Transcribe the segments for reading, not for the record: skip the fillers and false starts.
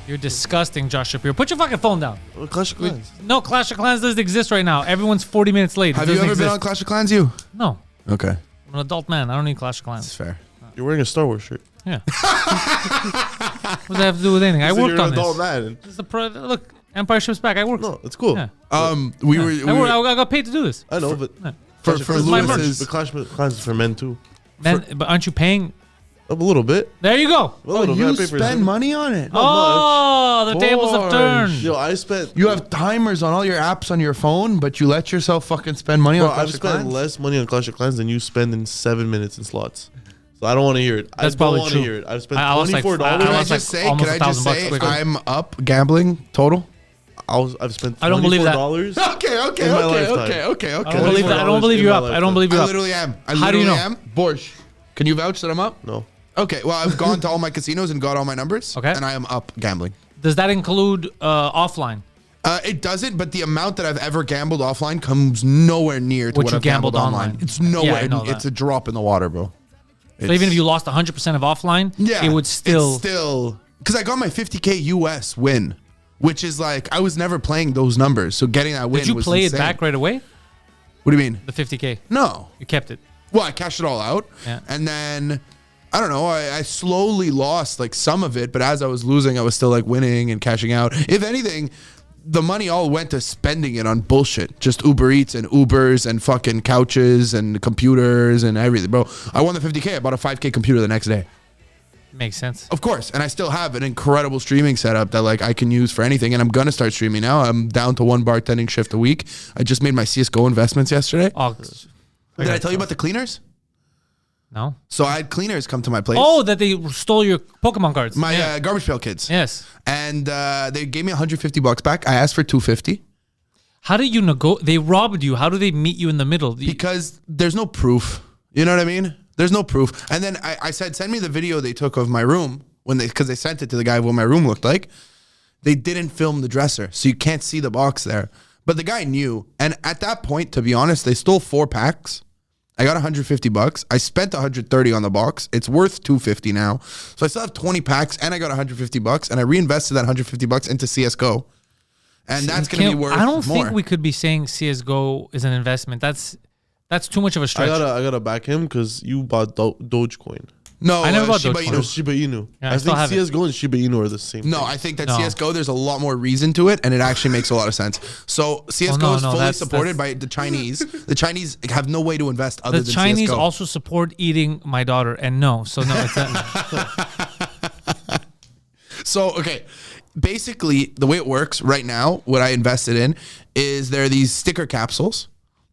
You're disgusting, Josh Shapiro. Put your fucking phone down. Clash of Clans. No, Clash of Clans doesn't exist right now. Everyone's 40 minutes late. Have you ever been on Clash of Clans, you? No. Okay. I'm an adult man. I don't need Clash of Clans. That's fair. You're wearing a Star Wars shirt. Yeah. What does that have to do with anything? I worked on this. Man. This is look, Empire Ships Back. I worked. No, it's cool. Yeah. I got paid to do this. I know, but for Lewis's, but Clash of Clans is for men too. But aren't you paying? A little bit. There you go. you spend money on it. Oh, the tables have turned. Yo, I spent. You have timers on all your apps on your phone, but you let yourself fucking spend money on Clash I've of spent Clans? less money on Clash of Clans than you spend in 7 minutes in slots. So I don't want to hear it. That's I probably don't want true. to hear it. I've spent Can $24. I just say I'm up gambling total? I've spent $24. I don't believe that. Okay. I don't believe you're up. I don't believe you're I up. literally am. How do you know? Borsch, can you vouch that I'm up? No. Okay, well, I've gone to all my casinos and got all my numbers. Okay. And I am up gambling. Does that include offline? It doesn't, but the amount that I've ever gambled offline comes nowhere near to what I've gambled online. It's nowhere. Yeah, it's a drop in the water, bro. So even if you lost 100% of offline, it would still... Because I got my 50K US win, which is like, I was never playing those numbers. So getting that win was Did you play insane. it back right away? What do you mean? The 50K? No. You kept it? Well, I cashed it all out. Yeah. And then... I don't know. I slowly lost like some of it, but as I was losing, I was still like winning and cashing out. If anything, the money all went to spending it on bullshit. Just Uber Eats and Ubers and fucking couches and computers and everything, bro. I won the 50K. I bought a 5K computer the next day. Makes sense. Of course. And I still have an incredible streaming setup that like I can use for anything. And I'm going to start streaming now. I'm down to 1 bartending shift a week. I just made my CSGO investments yesterday. Oh, Did I tell you about the cleaners? No. So I had cleaners come to my place. Oh, that they stole your Pokemon cards. My garbage pail kids. Yes. And they gave me $150 back. I asked for $250. How did you They robbed you. How do they meet you in the middle? Because there's no proof. You know what I mean? There's no proof. And then I said, send me the video they took of my room because they sent it to the guy of what my room looked like. They didn't film the dresser, so you can't see the box there. But the guy knew. And at that point, to be honest, they stole 4 packs. I got $150. I spent $130 on the box. It's worth $250 now. So I still have 20 packs and I got $150 and I reinvested that $150 into CSGO. And that's going to be worth more. I don't think we could be saying CSGO is an investment. That's too much of a stretch. I gotta back him because you bought Dogecoin. No, I never bought Shiba Dogecoin. Inu. Shiba Inu. Yeah, I think have CSGO and Shiba Inu are the same thing. No, I think that CSGO, there's a lot more reason to it, and it actually makes a lot of sense. So CSGO is fully supported by the Chinese. The Chinese have no way to invest other than CSGO. The Chinese also support eating my daughter, and so it's not. So, okay, basically, the way it works right now, what I invested in, is there are these sticker capsules.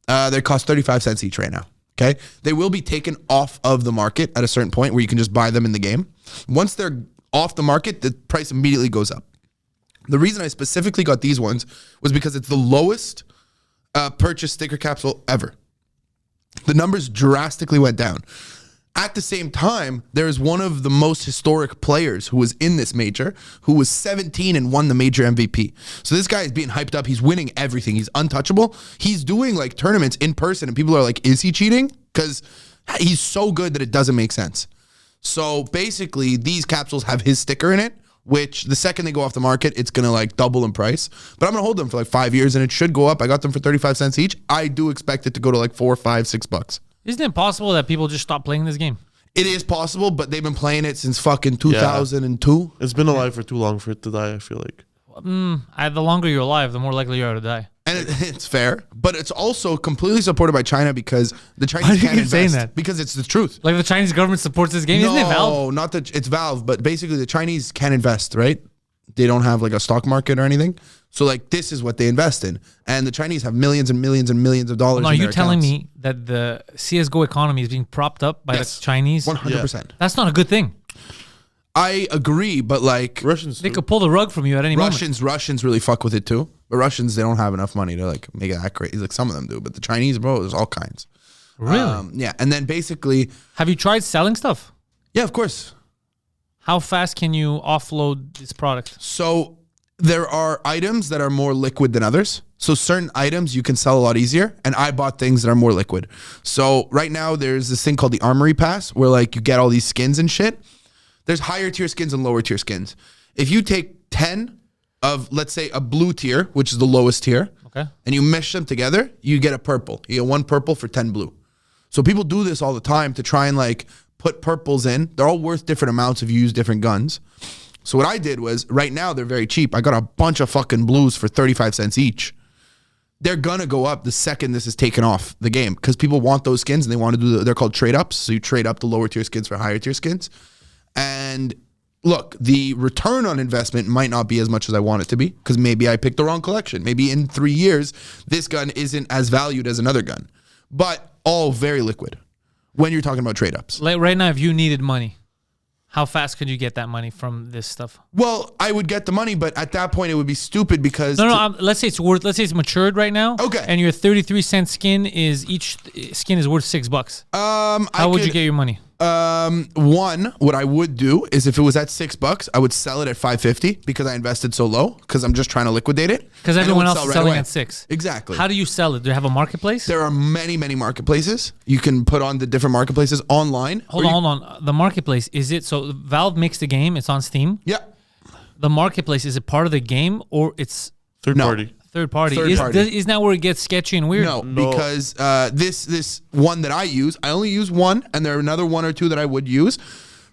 They cost 35 cents each right now. Okay, they will be taken off of the market at a certain point where you can just buy them in the game. Once they're off the market, the price immediately goes up. The reason I specifically got these ones was because it's the lowest purchase sticker capsule ever. The numbers drastically went down. At the same time, there is one of the most historic players who was in this major, who was 17 and won the major MVP. So this guy is being hyped up. He's winning everything. He's untouchable. He's doing like tournaments in person, and people are like, is he cheating? Because he's so good that it doesn't make sense. So basically, these capsules have his sticker in it, which the second they go off the market, it's going to like double in price. But I'm going to hold them for like 5 years, and it should go up. I got them for 35 cents each. I do expect it to go to like $4, $5, $6. Isn't it possible that people just stop playing this game? It is possible, but they've been playing it since fucking 2002. Yeah. It's been alive for too long for it to die, I feel like. The longer you're alive, the more likely you are to die. And it's fair, but it's also completely supported by China because the Chinese can't invest. Saying that? Because it's the truth. Like the Chinese government supports this game? Isn't it Valve? No, not that it's Valve, but basically the Chinese can't invest, right? They don't have like a stock market or anything. So like this is what they invest in. And the Chinese have millions and millions and millions of dollars in their accounts. Are you telling me that the CSGO economy is being propped up by the Chinese? 100%. Yeah. That's not a good thing. I agree, but like Russians could pull the rug from you at any moment. Russians really fuck with it too. But Russians, they don't have enough money to like make it that crazy. Like some of them do, but the Chinese, bro, there's all kinds. Really? Yeah. And then basically, have you tried selling stuff? Yeah, of course. How fast can you offload this product? So there are items that are more liquid than others. So certain items you can sell a lot easier. And I bought things that are more liquid. So right now there's this thing called the Armory Pass where like you get all these skins and shit. There's higher tier skins and lower tier skins. If you take 10 of, let's say, a blue tier, which is the lowest tier. Okay. And you mesh them together, you get a purple. You get 1 purple for 10 blue. So people do this all the time to try and like put purples in. They're all worth different amounts if you use different guns. So what I did was, right now they're very cheap. I got a bunch of fucking blues for 35 cents each. They're gonna go up the second this is taken off the game because people want those skins and they want to do they're called trade ups. So you trade up the lower tier skins for higher tier skins. And look, the return on investment might not be as much as I want it to be because maybe I picked the wrong collection. Maybe in 3 years, this gun isn't as valued as another gun, but all very liquid when you're talking about trade ups. Like right now, if you needed money, how fast could you get that money from this stuff? Well, I would get the money, but at that point it would be stupid because let's say let's say it's matured right now. Okay. And your 33-cent skin each skin is worth $6. How would you get your money? One, what I would do is if it was at $6, I would sell it at $5.50 because I invested so low because I'm just trying to liquidate it. Because everyone else is selling at $6. Exactly. How do you sell it? Do you have a marketplace? There are many, many marketplaces. You can put on the different marketplaces online. Hold on. The marketplace, is it, so Valve makes the game, it's on Steam? Yeah. The marketplace, is it part of the game or it's Third party. third party? Third party. Isn't that where it gets sketchy and weird? No, because this one that I use, I only use one, and there are another 1 or 2 that I would use.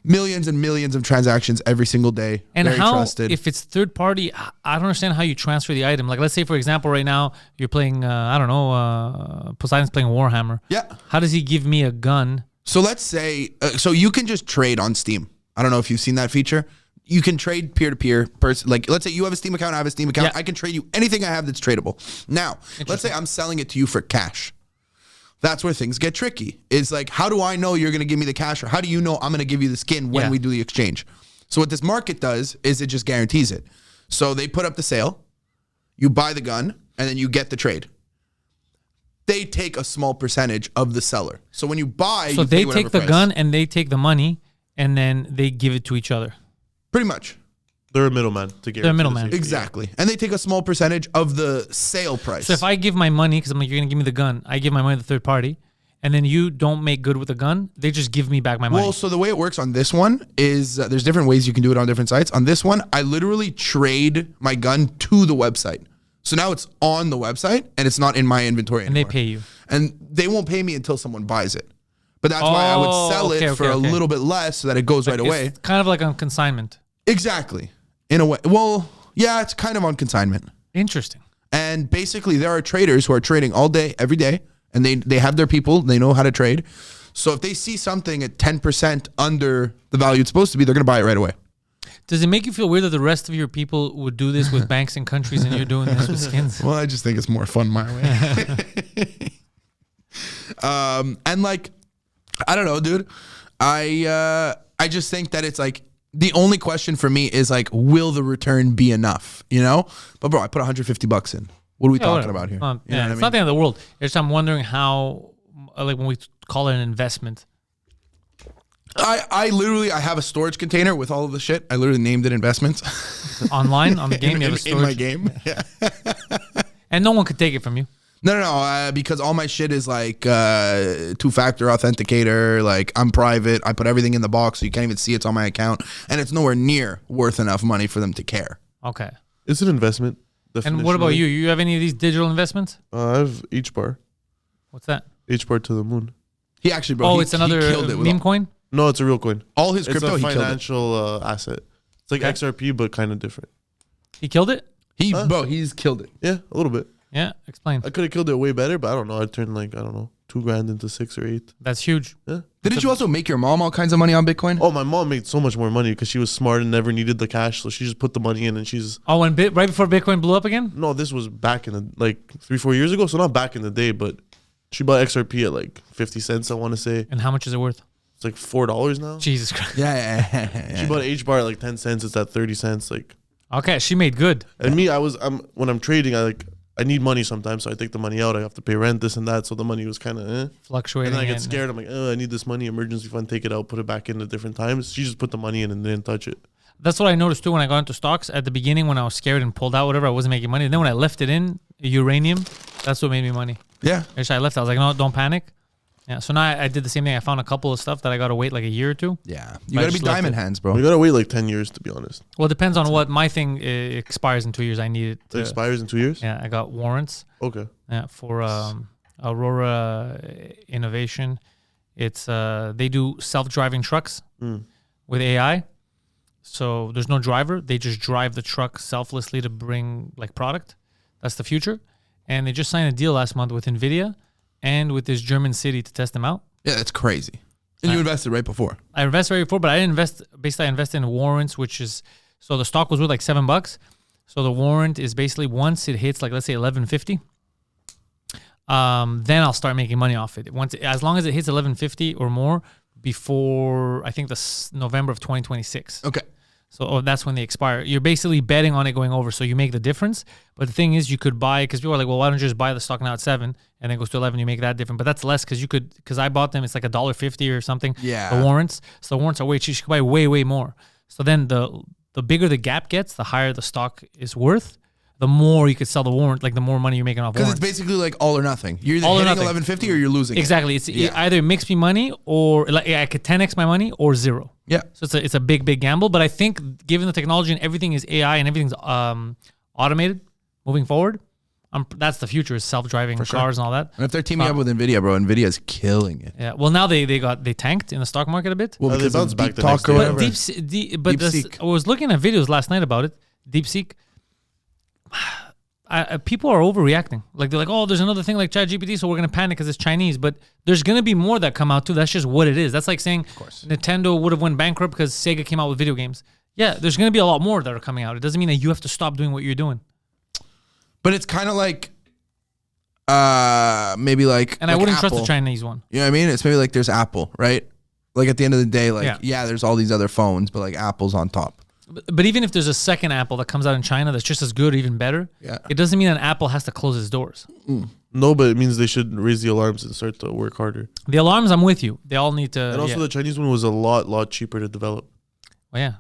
Millions and millions of transactions every single day. And very how, trusted. if it's third party, I don't understand how you transfer the item. Like, let's say, for example, right now, you're playing, Poseidon's playing Warhammer. Yeah. How does he give me a gun? So let's say, so you can just trade on Steam. I don't know if you've seen that feature. You can trade peer-to-peer. Like, let's say you have a Steam account, I have a Steam account. Yeah. I can trade you anything I have that's tradable. Now, let's say I'm selling it to you for cash. That's where things get tricky. It's like, how do I know you're going to give me the cash? Or how do you know I'm going to give you the skin when we do the exchange? So what this market does is it just guarantees it. So they put up the sale. You buy the gun, and then you get the trade. They take a small percentage of the seller. So when you buy, So you pay they whatever take the price. gun and they take the money and then they give it to each other. Pretty much. They're a middleman to get. They're a middleman. Exactly. And they take a small percentage of the sale price. So if I give my money, because I'm like, you're going to give me the gun, I give my money to the third party, and then you don't make good with the gun, they just give me back my money. Well, so the way it works on this one is there's different ways you can do it on different sites. On this one, I literally trade my gun to the website. So now it's on the website and it's not in my inventory and anymore. they pay you. And they won't pay me until someone buys it. But that's why I would sell it for a little bit less so that it goes right away. It's kind of like on consignment. Exactly. In a way. Well, yeah, it's kind of on consignment. Interesting. And basically, there are traders who are trading all day, every day, and they have their people. They know how to trade. So if they see something at 10% under the value it's supposed to be, they're going to buy it right away. Does it make you feel weird that the rest of your people would do this with banks and countries and you're doing this with skins? Well, I just think it's more fun my way. And like, I don't know, dude. I just think that it's like, the only question for me is like, will the return be enough? You know? But bro, I put $150 in. What are we talking about here? Yeah, You know what I it's mean? not the end of the world. It's just I'm wondering how, like when we call it an investment. I literally have a storage container with all of the shit. I literally named it investments. Online, on the game, you have a storage. in my game. Yeah. And no one could take it from you. No, because all my shit is like two-factor authenticator. Like I'm private. I put everything in the box so you can't even see it's on my account, and it's nowhere near worth enough money for them to care. Okay. It's an investment. And what about you? You have any of these digital investments? I have H-bar. What's that? H-bar to the moon. He actually, bro. It's another meme coin? No, it's a real coin. All his crypto, it's he a killed it. financial asset. It's like XRP, but kind of different. He killed it? He's killed it. Yeah, a little bit. Yeah, explain. I could have killed it way better, but I don't know. I turned like, I don't know, $2,000 into 6 or 8. That's huge. Yeah. Didn't you also make your mom all kinds of money on Bitcoin? Oh, my mom made so much more money because she was smart and never needed the cash, so she just put the money in and she's. Oh, and right before Bitcoin blew up again? No, this was back in the like 3-4 years ago, so not back in the day, but she bought XRP at like 50 cents, I want to say. And how much is it worth? It's like $4 now. Jesus Christ. Yeah. She bought H-bar at like 10 cents. It's at 30 cents. Like. Okay, she made good. And me, when I'm trading, I need money sometimes, so I take the money out. I have to pay rent, this and that. So the money was kind of fluctuating. And then I get scared. I'm like, I need this money, emergency fund, take it out, put it back in at different times. She just put the money in and didn't touch it. That's what I noticed too when I got into stocks. At the beginning, when I was scared and pulled out whatever, I wasn't making money. And then when I left it in, uranium, that's what made me money. Yeah. Actually, I left. I was like, no, don't panic. Yeah. So now I did the same thing. I found a couple of stuff that I got to wait like a year or two. Yeah. But You I got to be just left diamond it. hands, bro. You gotta wait like 10 years to be honest. Well, it depends on what my thing expires in 2 years. I need it. It expires in 2 years. Yeah. I got warrants. Okay. Yeah, for Aurora Innovation. It's they do self-driving trucks with AI. So there's no driver. They just drive the truck selflessly to bring like product. That's the future. And they just signed a deal last month with NVIDIA and with this German city to test them out. Yeah, that's crazy. And you invested right before. I invested right before, but I didn't invest. Basically, I invested in warrants, which is so the stock was worth like $7. So the warrant is basically once it hits like let's say 11.50. Then I'll start making money off it. As long as it hits 11.50 or more before I think November of 2026. Okay. So that's when they expire. You're basically betting on it going over, so you make the difference. But the thing is, you could buy because people are like, well, why don't you just buy the stock now at 7 and then it goes to 11? You make that difference, but that's less because I bought them. It's like $1.50 or something. Yeah. The warrants. So the warrants are way cheap. You could buy way more. So then the bigger the gap gets, the higher the stock is worth. The more you could sell the warrant, like the more money you're making off Because warrants. it's basically like all or nothing. You're either All or hitting nothing. 11.50 or you're losing. Exactly. It's either it makes me money or like I could 10x my money or zero. Yeah. So it's a big gamble. But I think given the technology and everything is AI and everything's automated moving forward, that's the future is self-driving cars and all that. And if they're teaming up with NVIDIA, bro, NVIDIA's killing it. Yeah. Well, now they tanked in the stock market a bit. Well, They because bounced of back Deep the next Talk or day. But whatever. DeepSeek. I was looking at videos last night about it. DeepSeek. People are overreacting. Like they're like, oh, there's another thing like ChatGPT, so we're gonna panic because it's Chinese. But there's gonna be more that come out too. That's just what it is. That's like saying Nintendo would have went bankrupt because Sega came out with video games. Yeah, there's gonna be a lot more that are coming out. It doesn't mean that you have to stop doing what you're doing. But it's kind of like, maybe like. And I like wouldn't trust Apple. the Chinese one. You know what I mean? It's maybe like there's Apple, right? Like at the end of the day, like Yeah. there's all these other phones, but like Apple's on top. But even if there's a second Apple that comes out in China that's just as good or even better, it doesn't mean that Apple has to close its doors. No, but it means they should raise the alarms and start to work harder. The alarms, I'm with you. They all need to. And also the Chinese one was a lot cheaper to develop. Well, yeah.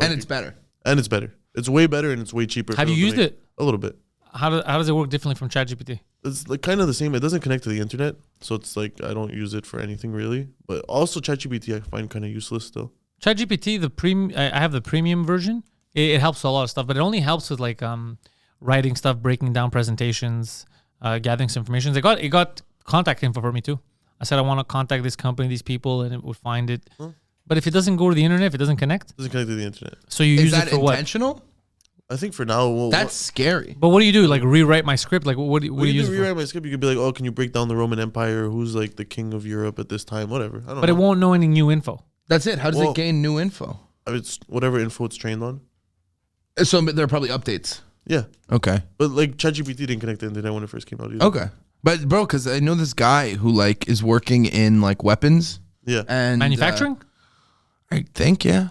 And it's better. And it's better. It's way better and it's way cheaper. Have you used it? A little bit. How does it work differently from ChatGPT? It's like kind of the same. It doesn't connect to the internet, so it's like I don't use it for anything really. But also ChatGPT I find kind of useless still. ChatGPT, I have the premium version. It helps with a lot of stuff, but it only helps with like writing stuff, breaking down presentations, gathering some information. It got contact info for me too. I said I want to contact this company, these people, and it would find it. But if it doesn't go to the internet, if it doesn't connect, It doesn't connect to the internet. so you Is use that it for what? intentional? I think for now, That's scary. But what do you do? Like rewrite my script? Like what do you use it for? rewrite my script. You could be like, oh, can you break down the Roman Empire? Who's like the king of Europe at this time? Whatever. I don't But know. it won't know any new info. That's it. How does Well- it gain new info? It's whatever info it's trained on. So there are probably updates. Yeah, Okay. but like ChatGPT didn't connect to the internet when it first came out either. Okay. But bro, because I know this guy who like is working in like weapons Yeah. and Manufacturing? I think yeah.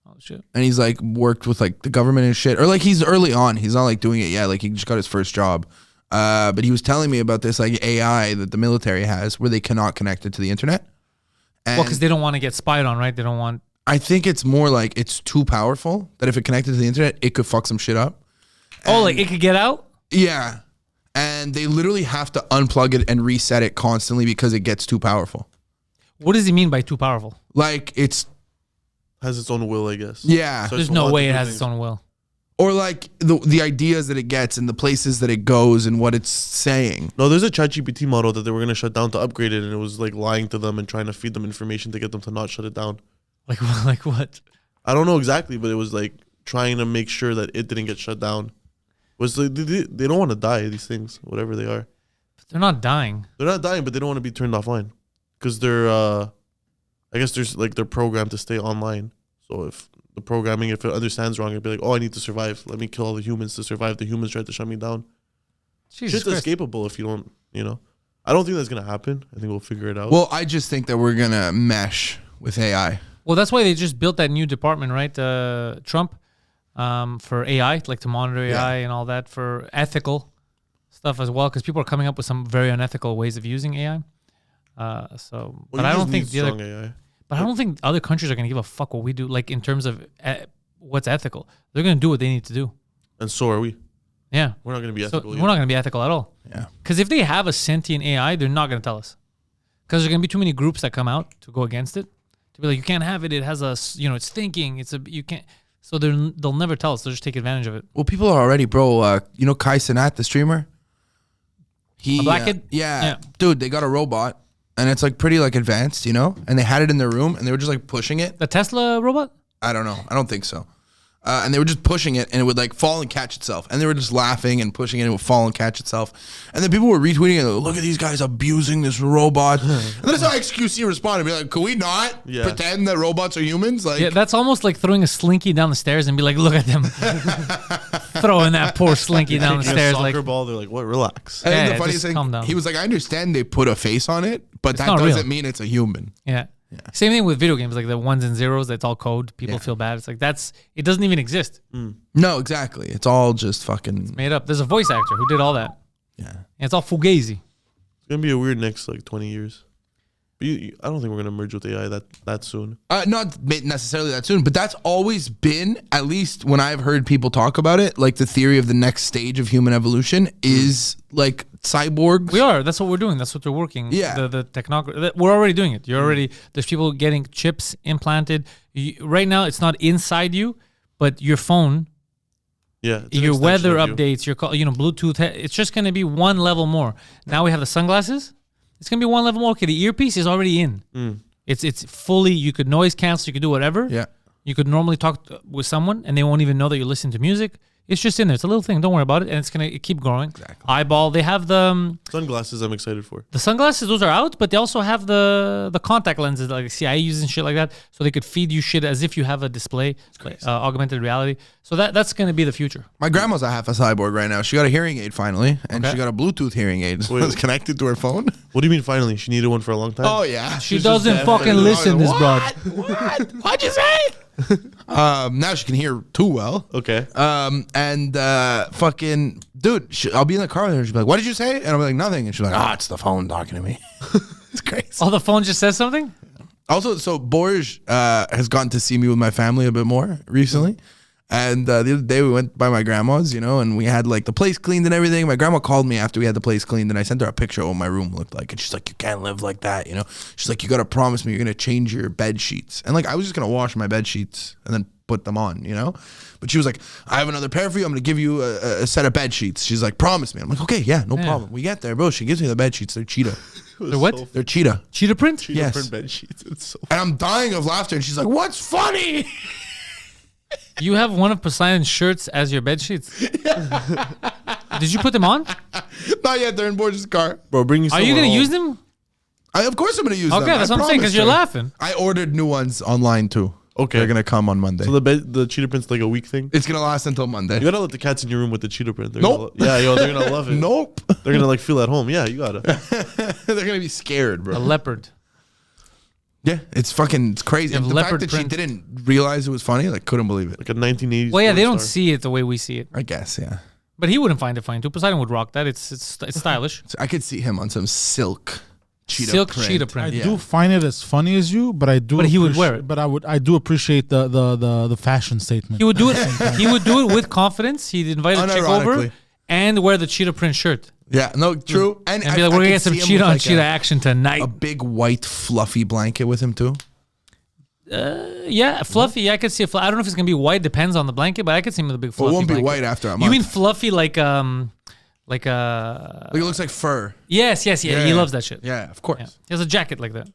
Oh shit. And he's like worked with like the government and shit, or like he's early on. He's not like doing it yet. Like he just got his first job. But he was telling me about this like AI that the military has where they cannot connect it to the internet. And Well, because they don't want to get spied on, right? They don't want. I think it's more like it's too powerful that if it connected to the internet, it could fuck some shit up. Oh, like it could get out. Yeah. And they literally have to unplug it and reset it constantly because it gets too powerful. What does he mean by too powerful? Like it's, Has its own will, I guess. yeah. So There's it's a no lot way it different has things. its own will. Or like the ideas that it gets and the places that it goes and what it's saying. No, there's a ChatGPT model that they were going to shut down to upgrade it, and it was like lying to them and trying to feed them information to get them to not shut it down. Like what? I don't know exactly, but it was like trying to make sure that it didn't get shut down. Was like, they don't want to die, these things, whatever they are. But they're not dying. They're not dying, but they don't want to be turned offline because they're, I guess there's like they're programmed to stay online. So if the programming, if it understands wrong, it'd be like, oh, I need to survive. Let me kill all the humans to survive. The humans tried to shut me down. Jesus Shit's Christ. escapable if you don't, you know. I don't think that's gonna happen. I think we'll figure it out. Well, I just think that we're going to mesh with AI. Well, that's why they just built that new department, right? Trump, for AI, like to monitor AI and all that for ethical stuff as well, because people are coming up with some very unethical ways of using AI. But I don't think But I don't think other countries are going to give a fuck what we do, like in terms of what's ethical. They're going to do what they need to do. And so are we. Yeah. We're not gonna be So ethical. we're not going to be ethical at all. Yeah. Because if they have a sentient AI, they're not going to tell us. Because there's gonna be too many groups that come out to go against it. To be like, you can't have it. It has it's thinking. You can't. So they'll never tell us. They'll just take advantage of it. Well, people are already, bro. Kai Cenat, the streamer. A black kid? Yeah, dude. They got a robot, and it's like pretty like advanced, and they had it in their room, and they were just like pushing it. The Tesla robot? I don't know. I don't think so. And they were just pushing it, and it would like fall and catch itself. And they were just laughing and pushing it, and it would fall and catch itself. And then people were retweeting it. Like, look at these guys abusing this robot. And then I saw XQC respond and be like, "Could we not pretend that robots are humans?" Like, that's almost like throwing a slinky down the stairs and be like, "Look at them throwing that poor slinky down the stairs." Soccer Like ball, they're like, "What? Relax." I think the just funniest thing, calm down. he was like, "I understand they put a face on it, but that not doesn't real. mean it's a human." Yeah. Same thing with video games, like the ones and zeros. That's all code. People feel bad. It's like it doesn't even exist. No, exactly. It's all just fucking Made up. There's a voice actor who did all that. Yeah. And it's all fugazi. It's gonna be a weird next 20 years. But I don't think we're gonna merge with AI that soon. Not necessarily that soon, but that's always been, at least when I've heard people talk about it, like the theory of the next stage of human evolution is like cyborgs. We are. That's what we're doing. That's what they're working. Yeah. The technology. We're already doing it. There's people getting chips implanted. Right now, it's not inside you, but your phone, Yeah. it's an your extension weather of you. updates, your Bluetooth. It's just going to be one level more. Now we have the sunglasses. It's going to be one level more. Okay, the earpiece is already in. It's fully, you could noise cancel, you could do whatever. Yeah. You could normally talk with someone and they won't even know that you're listening to music. It's just in there. It's a little thing. Don't worry about it. And it's going to keep growing. Exactly. Eyeball. They have the Sunglasses I'm excited for. sunglasses. Those are out, but they also have the contact lenses like CIA uses and shit like that. So they could feed you shit as if you have a display, like, augmented reality. So that's going to be the future. My grandma's a half a cyborg right now. She got a hearing aid finally, and Okay. she got a Bluetooth hearing aid. So it's connected to her phone. What do you mean finally? She needed one for a long time? Oh yeah, She She's just doesn't deaf. fucking listen, this broad. What? What'd you say? Now she can hear too well. Okay. And fucking dude, I'll be in the car with her. She'll be like, "What did you say?" And I'll be like, "Nothing." And she's like, "It's the phone talking to me." It's crazy. Oh, the phone just says something? Also, so Borj has gotten to see me with my family a bit more recently. And the other day we went by my grandma's, and we had like the place cleaned and everything. My grandma called me after we had the place cleaned, and I sent her a picture of what my room looked like. And she's like, "You can't live like that, She's like, "You got to promise me you're going to change your bed sheets." And like, I was just going to wash my bed sheets and then put them on, But she was like, "I have another pair for you. I'm going to give you a set of bed sheets." She's like, "Promise me." I'm like, "Okay, yeah, no problem." We get there, bro. She gives me the bed sheets. They're cheetah. They're what? They're cheetah. Cheetah print? Yes. Different bed sheets. It's so And I'm dying of laughter. And she's like, "What's funny?" You have one of Poseidon's shirts as your bed sheets. Did you put them on? Not yet. They're in Borj's car. Bro, bring you Are you going to use them? Of course I'm going to use them. Okay, that's I what I'm saying, because promised you're her. laughing. I ordered new ones online too. Okay. They're going to come on Monday. So the cheetah print's like a week thing? It's going to last until Monday. You gotta let the cats in your room with the cheetah print. They're Nope. Gonna, they're gonna love it. Nope. They're gonna like feel at home. Yeah, you gotta. They're going to be scared, A bro. leopard. Yeah, it's crazy. You have And the fact leopard that print. she didn't realize it was funny, like couldn't believe it. Like a 1980s. Well, yeah, they porn don't star. see it the way we see it. I guess, yeah. But he wouldn't find it funny too. Poseidon would rock that. It's stylish. So I could see him on some silk cheetah Silk print. cheetah I print. Yeah. do find it as funny as you, but I do. But he would wear it. But I do appreciate the fashion statement. He would do it. He would do it with confidence. He'd invite a chick over Unironically. and wear the cheetah print shirt Yeah, no, true. and be like, "We're gonna get some cheetah on cheetah action tonight." A big white fluffy blanket with him too. Yeah, fluffy. Yeah, I could see. I don't know if it's gonna be white. Depends on the blanket, but I could see him with a big Well, fluffy. it won't be blanket. white after a month. You mean fluffy like Like it looks like fur. Yes. Yeah. He loves that shit. Yeah, of course. Yeah. He has a jacket like that.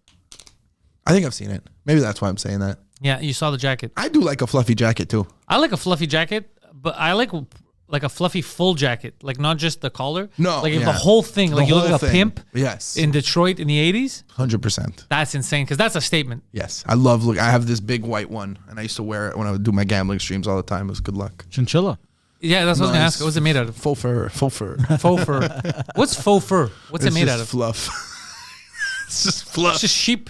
I think I've seen it. Maybe that's why I'm saying that. Yeah, you saw the jacket. I do like a fluffy jacket too. I like a fluffy jacket, but I like a fluffy full jacket, like not just the collar. No, like if yeah. the whole thing. Like The you look whole like a thing. pimp Yes. in Detroit in the 80s. 100%. That's insane because that's a statement. Yes. I love I have this big white one and I used to wear it when I would do my gambling streams all the time. It was good luck. Chinchilla. Yeah, that's what I was gonna Nice. ask. What's it made out of? Faux fur. Faux fur. Faux fur. What's faux fur? What's It's it made just out of? fluff. It's just fluff. It's just sheep.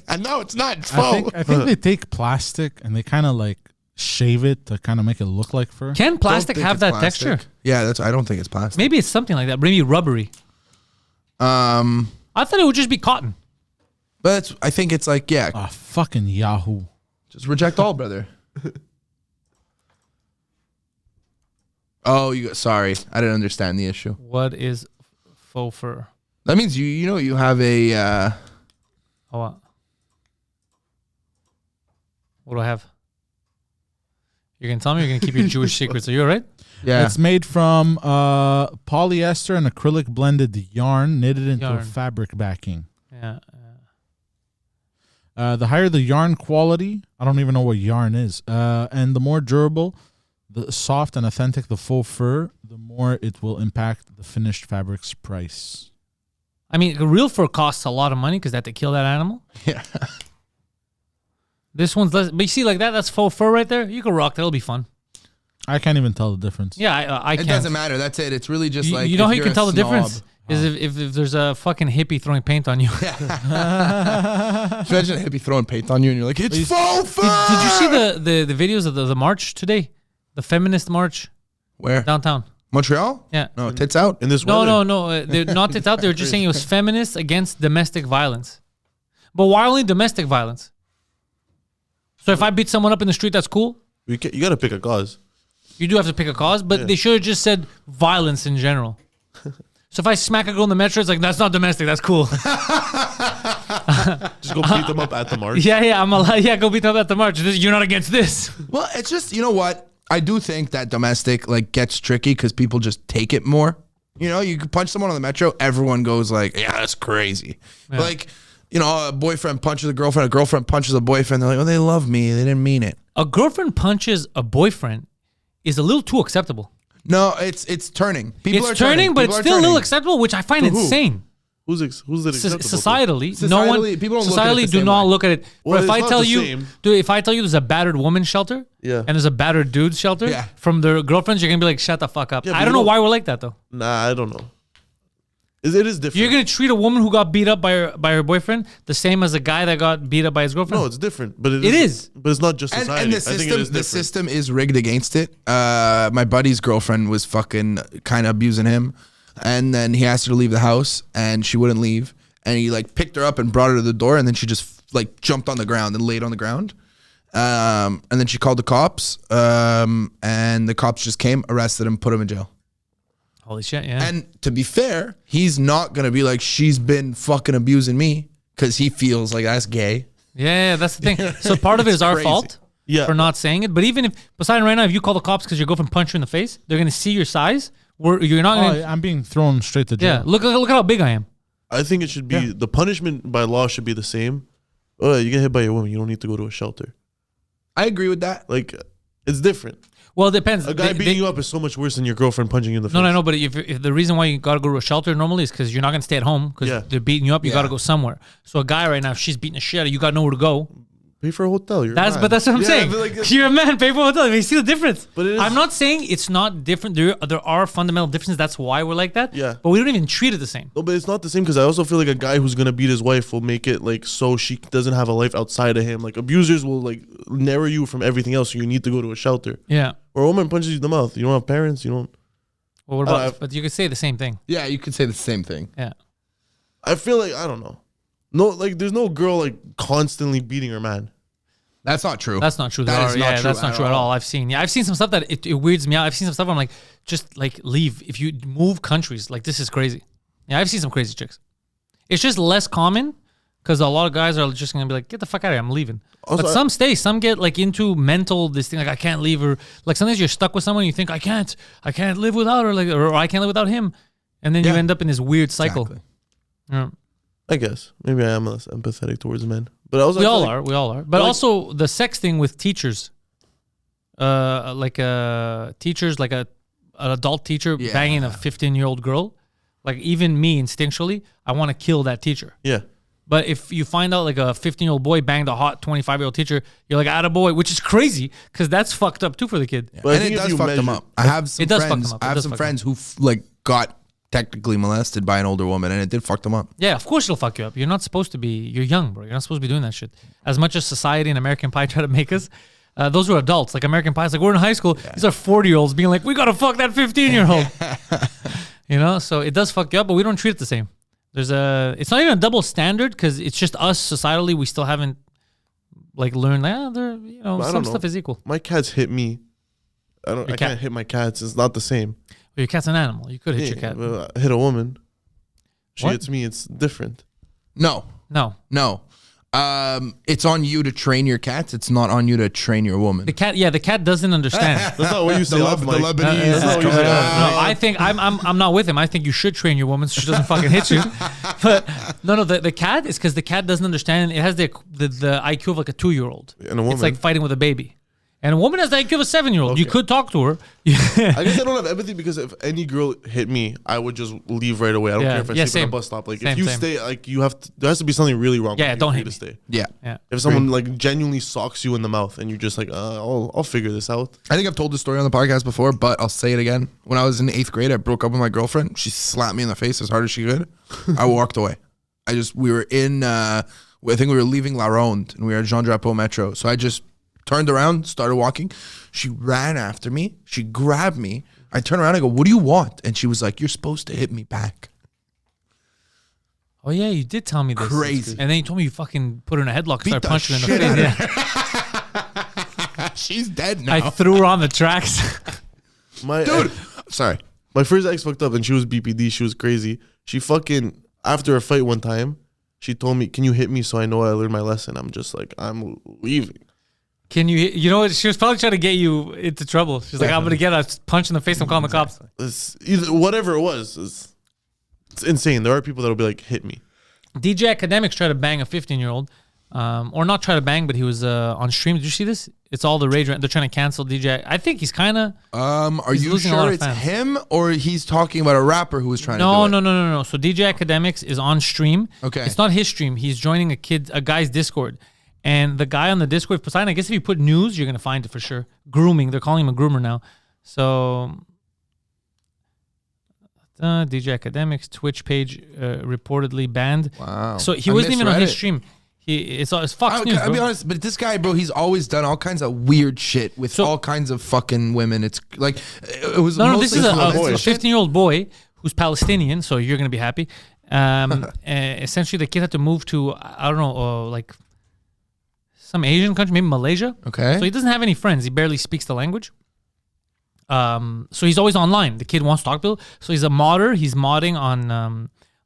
I know it's not. It's I faux. think they take plastic and they kind of like shave it to kind of make it look like fur. Can Don't plastic think have it's that plastic. texture? Yeah, I don't think it's plastic. Maybe it's something like that. Maybe rubbery. I thought it would just be cotton. But I think it's like, yeah, Ah, fucking Yahoo. just reject all, brother. Oh, sorry. I didn't understand the issue. What is faux fur? That means you have a Oh, what do I have? You're going to tell me, or you're going to keep your Jewish secrets? Are you all right? Yeah. It's made from polyester and acrylic blended yarn knitted into a Yarn. fabric backing. Yeah. The higher the yarn quality, I don't even know what yarn is, and the more durable, the soft and authentic the faux fur, the more it will impact the finished fabric's price. I mean, real fur costs a lot of money because they have to kill that animal. Yeah. This one's less, but you see, like that's faux fur right there. You can rock that; it'll be fun. I can't even tell the difference. Yeah, I It can't. doesn't matter. That's it. It's really just like you know if how you you're can a tell the snob. difference is if there's a fucking hippie throwing paint on you. Just imagine a hippie throwing paint on you, and you're like, "It's faux fur." Did you see the videos of the march today, the feminist march Where? downtown? Montreal? Yeah. No, tits out. In this No, weather. no. They're not it out. They were just saying it was feminists against domestic violence. But why only domestic violence? So if I beat someone up in the street, that's cool. You got to pick a cause. You do have to pick a cause, but they should have just said violence in general. So if I smack a girl in the metro, it's like, that's not domestic. That's cool. Just go beat them up at the march. Yeah. I'm allowed. Yeah, go beat them up at the march. You're not against this. Well, it's just, you know what? I do think that domestic like gets tricky because people just take it more. You know, you could punch someone on the metro, everyone goes like, yeah, that's crazy. Yeah. Like, you know, a boyfriend punches a girlfriend punches a boyfriend. They're like, oh, they love me. They didn't mean it. A girlfriend punches a boyfriend is a little too acceptable. No, it's turning. People are It's turning, but People it's are still a little turning. acceptable, which I find To who? insane. Who's it acceptable to? Societally, no one. Societally, people don't look at it Societally, the do same not way. look at it. Well, But if it's I not tell the you, same. dude, if I tell you there's a battered woman shelter, Yeah. and there's a battered dude shelter, Yeah. from their girlfriends, you're gonna be like, shut the fuck up. Yeah, but I you don't know don't- why we're like that though. Nah, I don't know. It is different. You're gonna treat a woman who got beat up by her boyfriend the same as a guy that got beat up by his girlfriend. No, it's different. But It is. But it's not just society. And the I think it system, is the different. system is rigged against it. My buddy's girlfriend was fucking kind of abusing him, and then he asked her to leave the house, and she wouldn't leave. And he like picked her up and brought her to the door, and then she just like jumped on the ground and laid on the ground. And then she called the cops, and the cops just came, arrested him, put him in jail. Holy shit, yeah. And to be fair, he's not gonna be like, she's been fucking abusing me, because he feels like that's gay. yeah, that's the thing. So part of it is our crazy. fault Yeah. for not saying it. But even if Poseidon right now, if you call the cops because your girlfriend punched you in the face, they're gonna see your size. You're not gonna. I'm being thrown straight to jail. Yeah, look at how big I am. I think it should be the punishment by law should be the same. Oh, you get hit by a woman, you don't need to go to a shelter. I agree with that. Like, it's different. Well, it depends. A guy beating you up is so much worse than your girlfriend punching you in the face. No. But if the reason why you gotta go to a shelter normally is because you're not gonna stay at home because Yeah. they're beating you up, you Yeah. gotta go somewhere. So a guy right now, if she's beating the shit out of you, got nowhere to go. Pay for a hotel. You're But mad. that's what I'm Yeah, saying. but like, You're a man, pay for a hotel. I mean, you see the difference. But it is- I'm not saying it's not different. There are fundamental differences. That's why we're like that. Yeah. But we don't even treat it the same. no, but it's not the same because I also feel like a guy who's gonna beat his wife will make it like so she doesn't have a life outside of him. Like abusers will like narrow you from everything else, so you need to go to a shelter. Yeah. Or a woman punches you in the mouth. You don't have parents. You don't. Well, what about? I've- But you could say the same thing. Yeah, you could say the same thing. Yeah. I feel like I don't know. No, like there's no girl like constantly beating her man. That's not true. That's not true. That is not true that's not at true at all. all. I've seen some stuff that it weirds me out. I've seen some stuff where I'm like, just like leave. If you move countries, like this is crazy. Yeah, I've seen some crazy chicks. It's just less common because a lot of guys are just gonna be like, get the fuck out of here, I'm leaving. Also, but some stay, some get like into mental this thing like I can't leave her. Like sometimes you're stuck with someone, you think I can't live without her, like or I can't live without him, and then you Yeah. end up in this weird cycle. Exactly. Yeah. I guess maybe I am less empathetic towards men, but I was. We all are. But like- also the sex thing with teachers, teachers, like an adult teacher Yeah. banging a 15-year-old girl. Like even me, instinctually, I want to kill that teacher. Yeah. But if you find out like a 15-year-old boy banged a hot 25-year-old teacher, you're like, attaboy, which is crazy because that's fucked up too for the kid. But I And think it if does you fuck them measure- up. I have some It does fuck friends. them up. It I have does some fuck friends who like got technically molested by an older woman, and it did fuck them up. Yeah, of course it'll fuck you up. You're not supposed to be. You're young, bro. You're not supposed to be doing that shit. As much as society and American Pie try to make us, those were adults. Like American Pie's like, we're in high school. These are 40-year-olds being like, we gotta fuck that 15-year-old. You know, so it does fuck you up, but we don't treat it the same. It's not even a double standard because it's just us societally. We still haven't like learned. Some stuff is equal. My cats hit me. I cat. can't hit my cats. It's not the same. Well, your cat's an animal. You could hit your cat. But I hit a woman. She What? hits me. It's different. No, No. It's on you to train your cats. It's not on you to train your woman. The cat doesn't understand. That's not what you say. The off mic. Lebanese. That's not what you No, say. I think I'm not with him. I think you should train your woman so she doesn't fucking hit you. But no, the cat is because the cat doesn't understand. It has the IQ of like a 2-year-old. And a woman. It's like fighting with a baby. And a woman has the IQ of a 7-year-old. You Okay. could talk to her. I guess I don't have empathy because if any girl hit me, I would just leave right away. I don't Yeah. care if I Yeah, sleep same. at a bus stop. Like Same, if you same. stay, like you have to, there has to be something really wrong. Yeah, with you don't for hit you to me. stay. Yeah. Yeah. If someone like genuinely socks you in the mouth and you're just like, I'll figure this out. I think I've told this story on the podcast before, but I'll say it again. When I was in 8th grade, I broke up with my girlfriend. She slapped me in the face as hard as she could. I walked away. We were in, I think we were leaving La Ronde and we were at Jean Drapeau Metro. So I just turned around, started walking. She ran after me. She grabbed me. I turned around and I go, what do you want? And she was like, you're supposed to hit me back. Oh yeah, you did tell me this. Crazy. And then you told me you fucking put her in a headlock and Beat started the punching her in shit the out face. of Yeah. She's dead now. I threw her on the tracks. Dude, sorry. My first ex fucked up and she was BPD. She was crazy. She fucking, after a fight one time, she told me, can you hit me so I know I learned my lesson? I'm just like, I'm leaving. Can you know what? She was probably trying to get you into trouble. She's like, I'm going to get a punch in the face. I'm calling the cops. It's either, whatever it was, it's insane. There are people that will be like, hit me. DJ Akademiks tried to bang a 15-year-old. Or not try to bang, but he was on stream. Did you see this? It's all the rage. They're trying to cancel DJ. I think he's kind of... Are He's you losing a lot sure of it's fans. him or he's talking about a rapper who was trying to do it? No. So DJ Akademiks is on stream. Okay. It's not his stream. He's joining a guy's Discord. And the guy on the Discord, Poseidon, I guess if you put news, you're going to find it for sure. Grooming. They're calling him a groomer now. So... DJ Akademiks Twitch page reportedly banned. Wow. So he I wasn't even on misread his it. stream. It's Fox News, I'll be bro. honest, but this guy, bro, he's always done all kinds of weird shit with all kinds of fucking women. It's like, it was No, this is a mostly 15-year-old boy who's Palestinian, so you're going to be happy. Essentially, the kid had to move to, I don't know, like some Asian country, maybe Malaysia. Okay. So he doesn't have any friends. He barely speaks the language. So he's always online. The kid wants to talk to him. So he's a modder. He's modding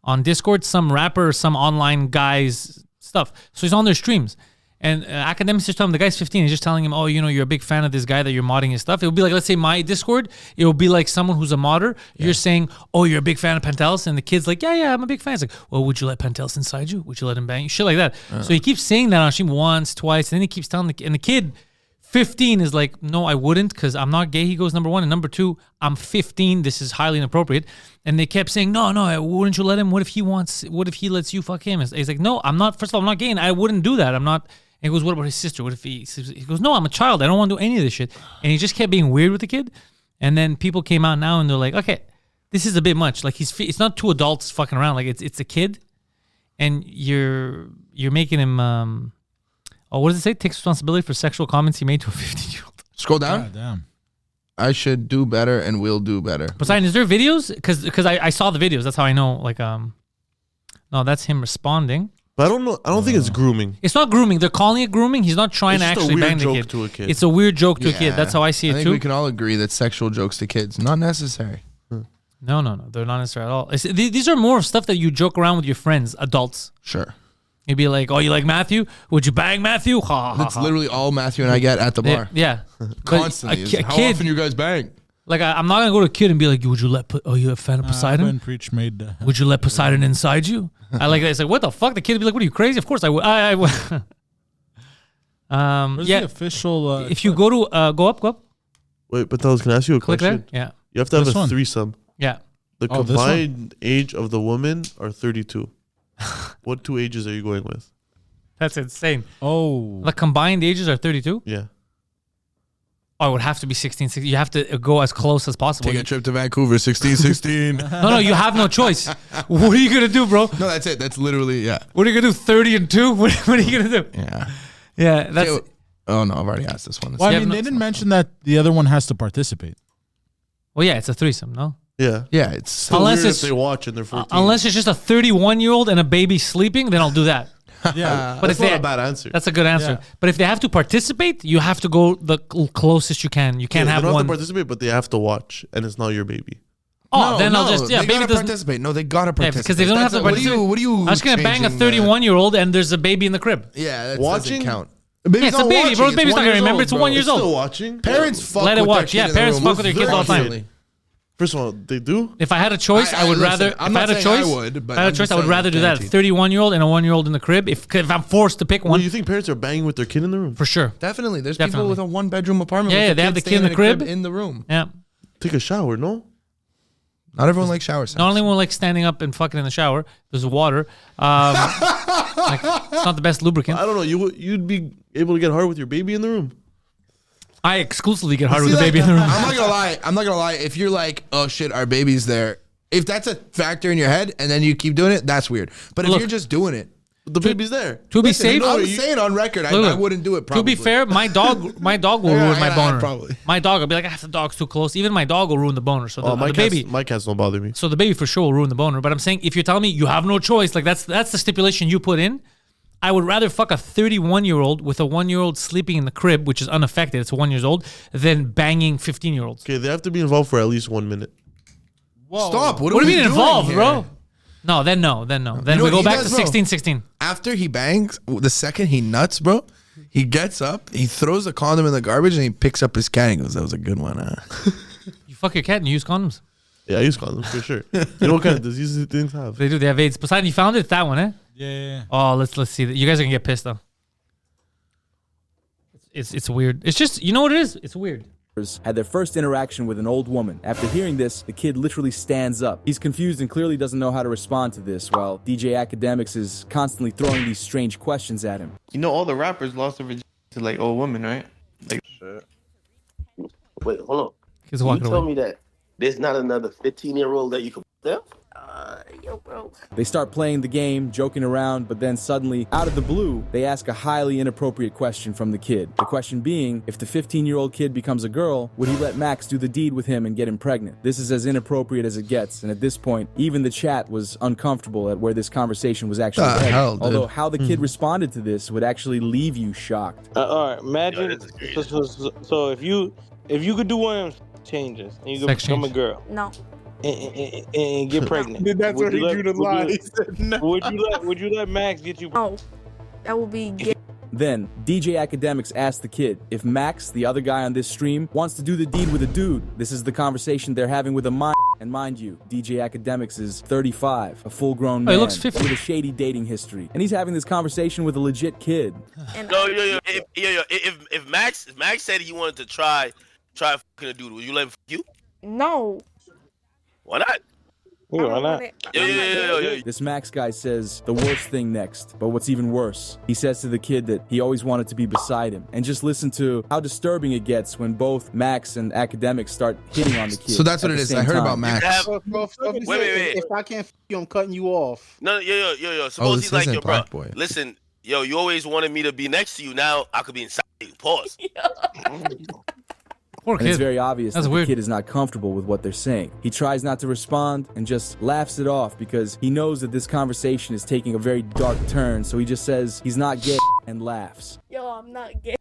on Discord, some rapper, some online guy's stuff. So he's on their streams. And Akademiks just tell him, the guy's 15, he's just telling him, oh, you know, you're a big fan of this guy that you're modding his stuff. It would be like, let's say my Discord, it will be like someone who's a modder. Yeah. You're saying, oh, you're a big fan of Pantelis. And the kid's like, yeah, I'm a big fan. It's like, well, would you let Pantelis inside you? Would you let him bang you? Shit like that. So he keeps saying that on stream once, twice. And then he keeps telling and the kid, 15, is like, no, I wouldn't because I'm not gay. He goes, number one. And number two, I'm 15. This is highly inappropriate. And they kept saying, no, wouldn't you let him? What if he lets you fuck him? He's like, no, I'm not. First of all, I'm not gay and I wouldn't do that. I'm not. And he goes, what about his sister? What if he goes, no, I'm a child. I don't want to do any of this shit. And he just kept being weird with the kid. And then people came out now and they're like, okay, this is a bit much. Like it's not two adults fucking around. Like it's a kid and you're making him, what does it say? Takes responsibility for sexual comments he made to a 15-year-old. Scroll down. God damn. I should do better and will do better. Poseidon, is there videos? Because I saw the videos. That's how I know. Like, no, that's him responding. But I don't know. I don't think it's grooming. It's not grooming. They're calling it grooming. He's not trying It's to just a actually weird bang the joke kid. to a kid. It's a weird joke to a kid. That's how I see it I think too. we can all agree that sexual jokes to kids, not necessary. No, they're not necessary at all. These are more of stuff that you joke around with your friends, adults. Sure. You'd be like, oh, you like Matthew? Would you bang Matthew? Ha, ha, That's ha. literally all Matthew and I get at the bar. Yeah. But Constantly. A How kid, often you guys bang? like I'm not gonna go to a kid and be like, would you let? Are you a fan of Poseidon? When Preach made Would you let Poseidon inside you? I like that. It's like, what the fuck? The kid would be like, what are you, crazy? Of course I would. I would. Where's Yeah. the official? If you go to, go up. Wait, but Tels, can I ask you a Click question? there. Yeah. You have to have This a one. threesome. Yeah. The Oh, this one? combined age of the woman are 32. What two ages are you going with? That's insane. Oh, The combined ages are 32. Yeah. Oh, it would have to be 16, 16. You have to go as close as possible. Take a trip to Vancouver, 16. No, you have no choice. What are you going to do, bro? No, that's it. That's literally, yeah. What are you going to do? 30 and 2? What are you going to do? Yeah. Yeah, that's... Oh, no, I've already asked this one. well, I Yeah, mean, no, they it's didn't not- mention that the other one has to participate. Well, yeah, it's a threesome, no? Yeah. Yeah, it's Still Unless weird it's- if they watch and they're 14. Unless it's just a 31-year-old and a baby sleeping, then I'll do that. Yeah, But That's if not they, a bad answer. that's a good answer. Yeah. But if they have to participate, you have to go the closest you can. You can't they have don't one. have to participate, but they have to watch, and it's not your baby. Oh, then I'll just they baby gotta doesn't. participate. No, they gotta participate. Because they don't have to participate. What are you? I'm just gonna bang a changing 31-year-old and there's a baby in the crib. Yeah, that Watching? doesn't count. Yeah, it's a baby, bro. The baby's not gonna remember. It's 1 year Still old. watching. Parents fuck Let it with watch. their Yeah, kid in the parents room fuck with their kids all the time. constantly. First of all, they do. If I had a choice, I would listen, rather. I'm If I not had a saying I choice, would, but if I had I'm a choice, just I would saying rather do that. guaranteed. 31-year-old and a 1-year-old in the crib. If I'm forced to pick Well, one, you think parents are banging with their kid in the room? for sure. Definitely, there's Definitely. people with a 1-bedroom apartment. Yeah, with yeah, they have the kid in the crib. in the room. Yeah. Take a shower, no? Not everyone likes shower sex. Not only will like standing up and fucking in the shower. There's water. Like, it's not the best lubricant. I don't know. You'd be able to get hard with your baby in the room. I exclusively get hard with See, the like, baby in the room. I'm not gonna lie. If you're like, oh shit, our baby's there. If that's a factor in your head and then you keep doing it, that's weird. But if Look, you're just doing it, The baby's there. To be listen, safe, I'm saying on record, I Look, wouldn't do it. to Probably. be fair, my dog will Yeah, ruin my yeah, boner. probably. My dog will be like, the dog's too close. Even my dog will ruin the boner. So Oh, the baby, my cats don't bother me. so the baby for sure will ruin the boner. But I'm saying, if you're telling me you have no choice, like that's the stipulation you put in. I would rather fuck a 31-year-old with a 1-year-old sleeping in the crib, which is unaffected. It's 1 year old, than banging 15-year-olds. Okay, they have to be involved for at least 1 minute. Stop. What do you mean involved, bro? No, then no. Then know we what go he back does, to bro? 16. After he bangs, the second he nuts, bro, he gets up, he throws the condom in the garbage, and he picks up his cat and goes, "That was a good one, huh?" You fuck your cat and you use condoms. Yeah, I use condoms for sure. You know what kind of diseases things have? They do. They have AIDS. Poseidon, you found it? It's that one, eh? Yeah. Oh, let's see. You guys are gonna get pissed though. It's weird. It's just, you know what it is? It's weird. Had their first interaction with an old woman. After hearing this, the kid literally stands up. He's confused and clearly doesn't know how to respond to this, while DJ Akademiks is constantly throwing these strange questions at him. You know, all the rappers lost their virginity to like old women, right? Like, Wait, hold on. He's You walking tell away. me that there's not another 15-year-old that you can tell? Yo, bro. They start playing the game, joking around, but then suddenly, out of the blue, they ask a highly inappropriate question from the kid. The question being, if the 15-year-old kid becomes a girl, would he let Max do the deed with him and get him pregnant? This is as inappropriate as it gets, and at this point, even the chat was uncomfortable at where this conversation was actually The headed. hell, dude? Although how the kid responded to this would actually leave you shocked. All right, imagine. So if you could do one of them changes and you could Sex become change. a girl No. and get pregnant, That's would where he you drew the line. He said no. Would you let Max get you? No. That will be gay. Then, DJ Akademiks asked the kid if Max, the other guy on this stream, wants to do the deed with a dude. This is the conversation they're having with a mind. And mind you, DJ Akademiks is 35, a full-grown Oh, man he looks 50. with a shady dating history. And he's having this conversation with a legit kid. And If Max said he wanted to try fucking a dude, would you let him fuck you? no. Why not? Yeah, why not? Yo. This Max guy says the worst thing next. But what's even worse, he says to the kid that he always wanted to be beside him. And just listen to how disturbing it gets when both Max and Akademiks start hitting on the kid. So that's at what it the is. same I heard time. about Max. Wait. If I can't f you, I'm cutting you off. No, yo. Suppose this he's like, isn't yo, bro. Black Boy. Listen, yo, you always wanted me to be next to you. Now I could be inside you. Pause. Poor And it's kid. very obvious That's that weird. the kid is not comfortable with what they're saying. He tries not to respond and just laughs it off because he knows that this conversation is taking a very dark turn. So he just says he's not gay and laughs. Yo, I'm not gay.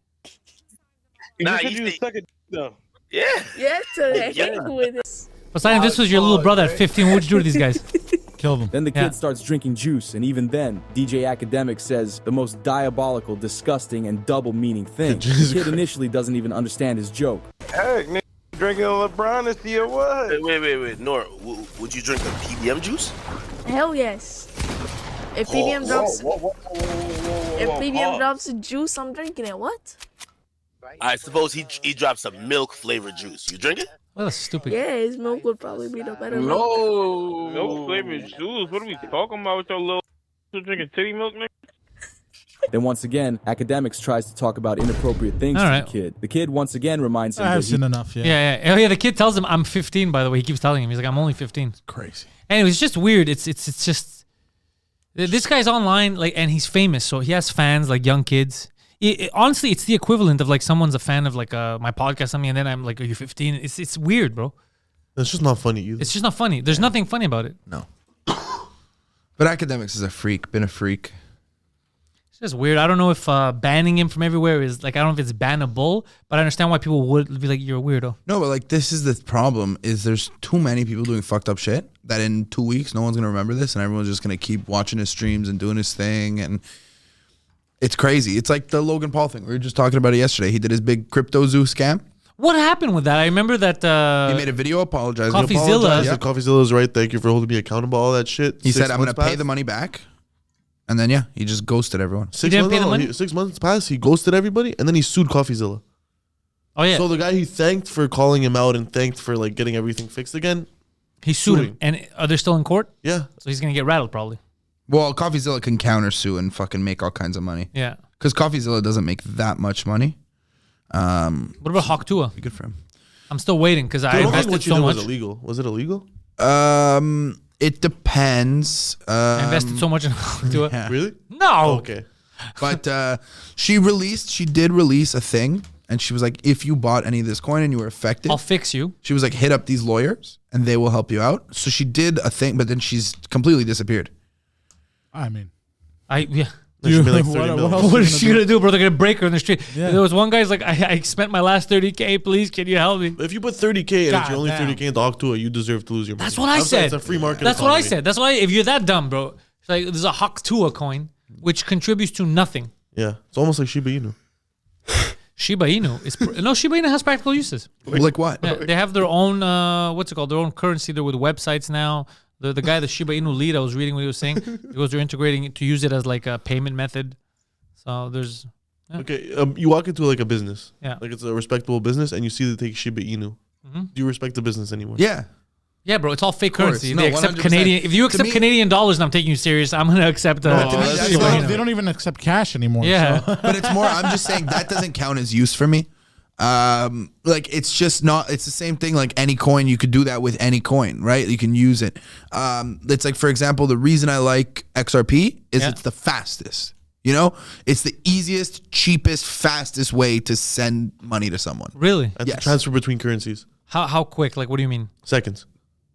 Nah, you said you you think- suck it though. Yeah. Yes, sir. Yeah. With it. Poseidon, this was your little brother at 15. What would you do to these guys? Kill them. Then the kid Yeah. starts drinking juice, and even then, DJ Akademiks says the most diabolical, disgusting, and double-meaning thing. The kid initially doesn't even understand his joke. Hey, nigga, drinking LeBron this year, what? Wait. Nora, would you drink a PBM juice? Hell yes. If PBM drops, if PBM drops a juice, I'm drinking it. What? I suppose he drops a milk flavored juice. You drink it? Well, that's stupid. Yeah, his milk would probably be the better. milk. No flavored juice. What are we talking about with your little drinking titty milk, nigga? Then once again, Akademiks tries to talk about inappropriate things All to right. the kid. The kid once again reminds him I've that seen enough. Yeah. Yeah. Oh, yeah. The kid tells him, I'm 15, by the way. He keeps telling him. He's like, I'm only 15. Crazy. Anyway, it's just weird. It's just this guy's online, like, and he's famous, so he has fans, like young kids. Honestly, it's the equivalent of like someone's a fan of like my podcast, something, and then I'm like, "Are you 15?" It's weird, bro. That's just not funny either. It's just not funny. There's nothing funny about it. No. But Akademiks is a freak. Been a freak. It's just weird. I don't know if banning him from everywhere is like, I don't know if it's bannable, but I understand why people would be like, you're a weirdo. No, but like this is the problem is there's too many people doing fucked up shit that in 2 weeks no one's gonna remember this and everyone's just gonna keep watching his streams and doing his thing and it's crazy. It's like the Logan Paul thing. We were just talking about it yesterday. He did his big crypto zoo scam. What happened with that? I remember that he made a video apologizing. Coffeezilla. Yeah. Coffeezilla's right. Thank you for holding me accountable. All that shit. He said, I'm going to pay the money back. And then, yeah, he just ghosted everyone. 6 months, pay the money? 6 months passed. He ghosted everybody, and then he sued Coffeezilla. Oh, yeah. So the guy he thanked for calling him out and thanked for like getting everything fixed again. He sued him. And are they still in court? Yeah. So he's going to get rattled probably. Well, Coffeezilla can countersue and fucking make all kinds of money. Yeah. Because Coffeezilla doesn't make that much money. What about Hawk Tua? Be good for him. I'm still waiting because I invested so much. Was illegal. Was it illegal? It depends. I invested so much in Hawk Tua. Yeah. Really? No. Okay. But she did release a thing. And she was like, if you bought any of this coin and you were affected, I'll fix you. She was like, hit up these lawyers and they will help you out. So she did a thing, but then she's completely disappeared. I mean, Yeah. That should be like 30 million. What is she gonna do, bro? They're gonna break her in the street. Yeah. There was one guy's like, I spent my last 30K. Please, can you help me? If you put 30K and it's God only damn. 30K in the Hawk Tua, you deserve to lose your money. That's what I said. It's a free market. That's what I economy. said. That's why if you're that dumb, bro, it's like there's a Hawk Tua coin which contributes to nothing. Yeah, it's almost like Shiba Inu. Shiba Inu is no Shiba Inu has practical uses. Like what? Yeah, they have their own what's it called? Their own currency. They're with websites now. The guy, the Shiba Inu lead, I was reading what he was saying. Because they're integrating it to use it as like a payment method. So there's Okay, you walk into like a business. Yeah. Like it's a respectable business, and you see they take Shiba Inu. Do you respect the business anymore? Yeah. Yeah, bro, it's all fake course. currency. No, They accept 100%. Canadian. If you To accept me- Canadian dollars and I'm taking you serious, I'm gonna accept. to me, Shiba that's Inu. like- they don't even accept cash anymore. Yeah. So. But it's more, I'm just saying that doesn't count as use for me. Like it's just not, it's the same thing like any coin. You could do that with any coin, right? You can use it. It's like, for example, the reason I like XRP is it's the fastest. You know, it's the easiest, cheapest, fastest way to send money to someone. Really? And Yes. to transfer between currencies. How quick? Like, what do you mean? Seconds.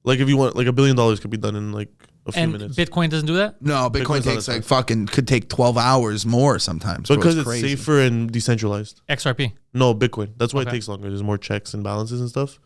Like if you want, like $1 billion could be done in like a few And minutes. Bitcoin doesn't do that? No, Bitcoin Bitcoin's not takes as like fucking, could take 12 hours more sometimes. bro. Because it's crazy. safer and decentralized. XRP. No, Bitcoin. That's why Okay. it takes longer. There's more checks and balances and stuff.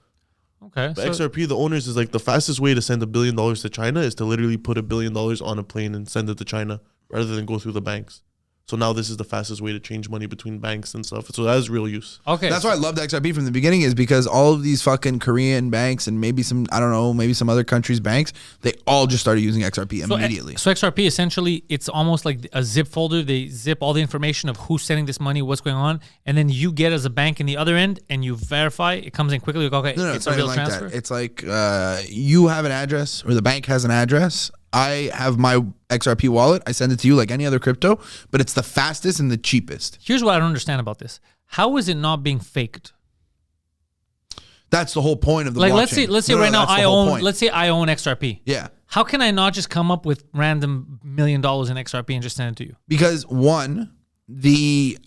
Okay. But So, XRP, the owners is like the fastest way to send $1 billion to China is to literally put $1 billion on a plane and send it to China rather than go through the banks. So now this is the fastest way to change money between banks and stuff. So that is real use. okay. That's why I loved XRP from the beginning is because all of these fucking Korean banks and maybe some, I don't know, maybe some other countries' banks, they all just started using XRP immediately. So XRP essentially, it's almost like a zip folder. They zip all the information of who's sending this money, what's going on, and then you get as a bank in the other end, and you verify. It comes in quickly. You go, okay, No, it's not a real even like transfer. that. It's like you have an address or the bank has an address. I have my XRP wallet. I send it to you like any other crypto, but it's the fastest and the cheapest. Here's what I don't understand about this. How is it not being faked? That's the whole point of the Like blockchain. let's say No, right now that's the I whole own point. let's say I own XRP. Yeah. How can I not just come up with random $1 million in XRP and just send it to you? Because one, the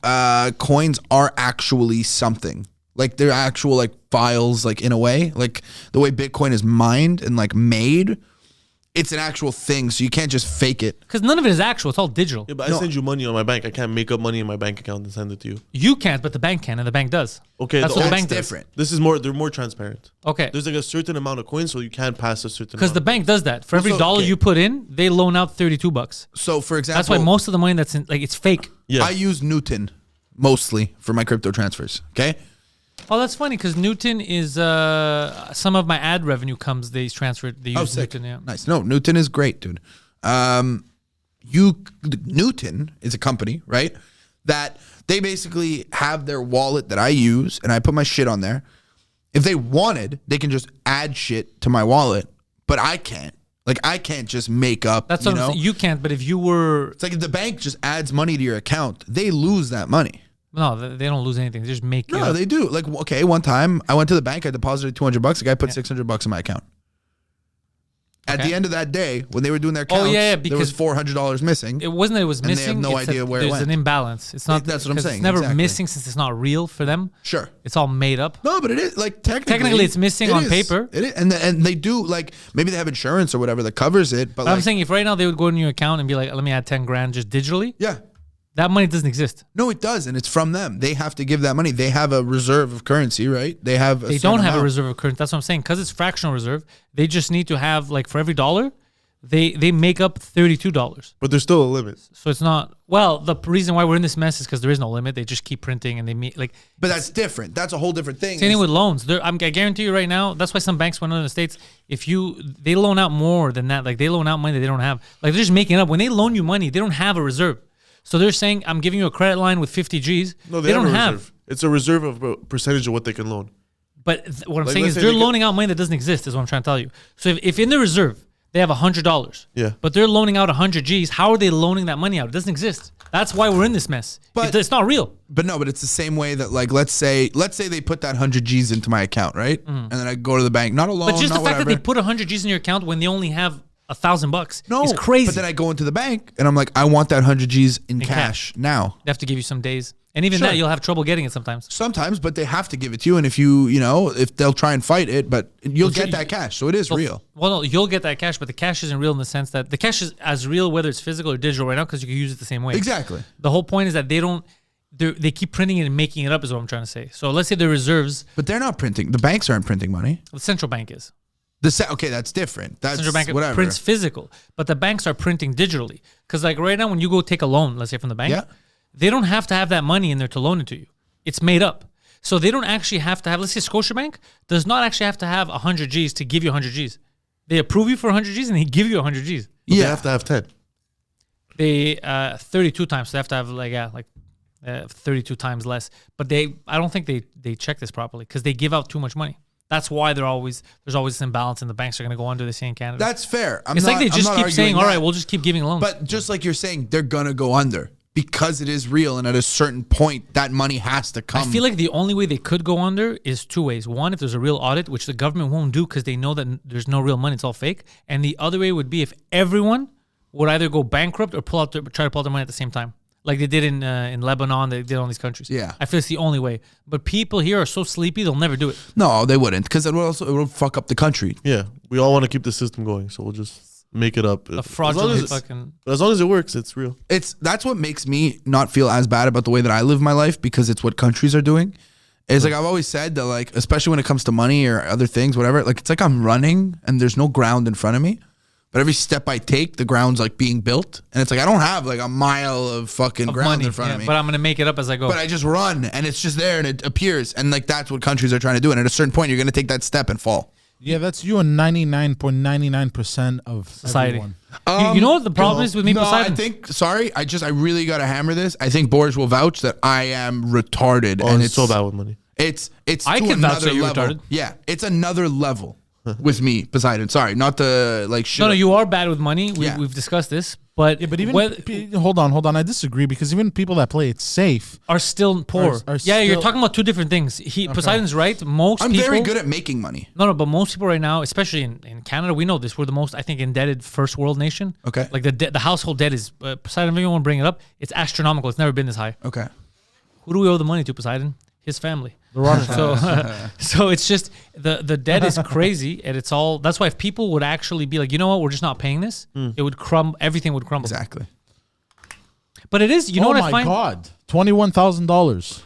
coins are actually something. Like they're actual like files, like in a way, like the way Bitcoin is mined and like made, it's an actual thing. So you can't just fake it. Because none of it is actual. It's all digital. Yeah, but I send you money on my bank. I can't make up money in my bank account and send it to you. You can't, but the bank can, and the bank does. Okay, That's what the bank does. different. This is more. They're more transparent. Okay. There's like a certain amount of coins, so you can't pass a certain. Because the bank does that. For every Also, dollar okay. you put in, they loan out $32. So for example, That's why most of the money that's in, like, it's fake. Yeah. I use Newton mostly for my crypto transfers. Okay. Oh, that's funny because Newton is some of my ad revenue comes. They transfer it. They use Newton. Yeah. Nice. No, Newton is great, dude. Newton is a company, right? That they basically have their wallet that I use, and I put my shit on there. If they wanted, they can just add shit to my wallet, but I can't. Like I can't just make up. That's you what I'm know. saying. You can't. But if you were It's like if the bank just adds money to your account, they lose that money. no, they don't lose anything. They just make it No, up. they do. Like, okay, one time I went to the bank, I deposited $200. The guy put $600 in my account. At Okay. the end of that day, when they were doing their counts, Oh, yeah, there was because $400 missing. It wasn't that it was And they have missing. no it's idea where it there's went. an imbalance. It's not. That's what I'm 'cause saying, It's never exactly. missing since it's not real for them. Sure. It's all made up. No, but it is like technically it's missing it on is. paper. It is, and they do like maybe they have insurance or whatever that covers it. But But I'm like, saying if right now they would go in your account and be like, let me add 10 grand just digitally, yeah, That money doesn't exist. No, it does, and it's from them. They have to give that money. They have a reserve of currency, right? They have. They don't have a reserve of currency. That's what I'm saying. Because it's fractional reserve, they just need to have like for every dollar, they make up $32. But there's still a limit. So it's not. Well, the reason why we're in this mess is because there is no limit. They just keep printing and they meet like. But that's different. That's a whole different thing. Same thing with loans. I guarantee you right now. That's why some banks went in the States. They loan out more than that. Like they loan out money that they don't have. Like they're just making it up. When they loan you money, they don't have a reserve. So they're saying, I'm giving you a credit line with 50 Gs. No, they don't have a have. reserve. It's a reserve of a percentage of what they can loan. But what I'm saying is they're loaning out money that doesn't exist is what I'm trying to tell you. So if in the reserve, they have $100. Yeah. But they're loaning out 100 Gs. How are they loaning that money out? It doesn't exist. That's why we're in this mess. But it's not real. But no, but it's the same way that like, let's say they put that 100 Gs into my account, right? And then I go to the bank, not a loan, But just the fact whatever. that they put 100 Gs in your account when they only have $1,000 No, is crazy. But then I go into the bank and I'm like, I want that 100 Gs in cash now. They have to give you some days. And even Sure. that, you'll have trouble getting it sometimes. Sometimes, but they have to give it to you. And if if they'll try and fight it, but you'll get that cash. So it is real. Well, no, you'll get that cash, but the cash isn't real in the sense that the cash is as real whether it's physical or digital right now because you can use it the same way. Exactly. The whole point is that they keep printing it and making it up is what I'm trying to say. So let's say the reserves. But they're not printing. The banks aren't printing money. The central bank is. Okay, that's different. That's Central bank whatever. prints physical, but the banks are printing digitally. Because like right now, when you go take a loan, let's say from the bank, they don't have to have that money in there to loan it to you. It's made up. So they don't actually have to have, let's say Scotiabank does not actually have to have 100 Gs to give you 100 Gs. They approve you for 100 Gs and they give you 100 Gs. But they have to have 10. They 32 times. So they have to have 32 times less. But I don't think they check this properly because they give out too much money. That's why there's always this imbalance and the banks are going to go under the in Canada. That's fair. It's like they just keep saying, all right, we'll just keep giving loans. But just like you're saying, they're going to go under because it is real. And at a certain point, that money has to come. I feel like the only way they could go under is two ways. One, if there's a real audit, which the government won't do because they know that there's no real money, it's all fake. And the other way would be if everyone would either go bankrupt or try to pull out their money at the same time. Like they did in Lebanon, they did all these countries. Yeah. I feel it's the only way. But people here are so sleepy, they'll never do it. No, they wouldn't because it would fuck up the country. Yeah. We all want to keep the system going, so we'll just make it up. A fraudulent fucking... As long as it works, it's real. That's what makes me not feel as bad about the way that I live my life because it's what countries are doing. It's like I've always said that like, especially when it comes to money or other things, whatever, like it's like I'm running and there's no ground in front of me. But every step I take, the ground's like being built. And it's like I don't have like a mile of fucking ground in front of me. But I'm going to make it up as I go. But I just run and it's just there and it appears. And like that's what countries are trying to do. And at a certain point, you're going to take that step and fall. Yeah, that's you and 99.99% of society. Everyone. You know what the problem is with me, Poseidon? I think, I really got to hammer this. I think Boris will vouch that I am retarded. Oh, and it's so bad with money. It's I to can vouch another that you're level. retarded. Yeah, it's another level with me, Poseidon. Sorry, not the like shit. No, you are bad with money. We've discussed this. But even hold on. I disagree because even people that play it safe are still poor. You're talking about two different things. Poseidon's right. I'm very good at making money. No, but most people right now, especially in Canada, we know this. We're the most, I think, indebted first world nation. Okay. Like the household debt is Poseidon. If you want to bring it up, it's astronomical. It's never been this high. Okay. Who do we owe the money to, Poseidon? His family. So it's just the debt is crazy, and it's all. That's why if people would actually be like, you know what, we're just not paying this, it would crumble. Everything would crumble. Exactly. But it is. You know what I find? Oh my God, $21,000.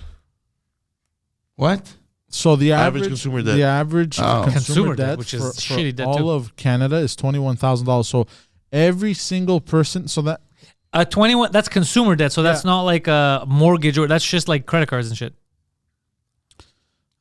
What? So the average consumer debt. The average consumer debt, which is for shitty debt all too. of Canada is $21,000. So every single person. So that 21. That's consumer debt. So that's not like a mortgage or that's just like credit cards and shit.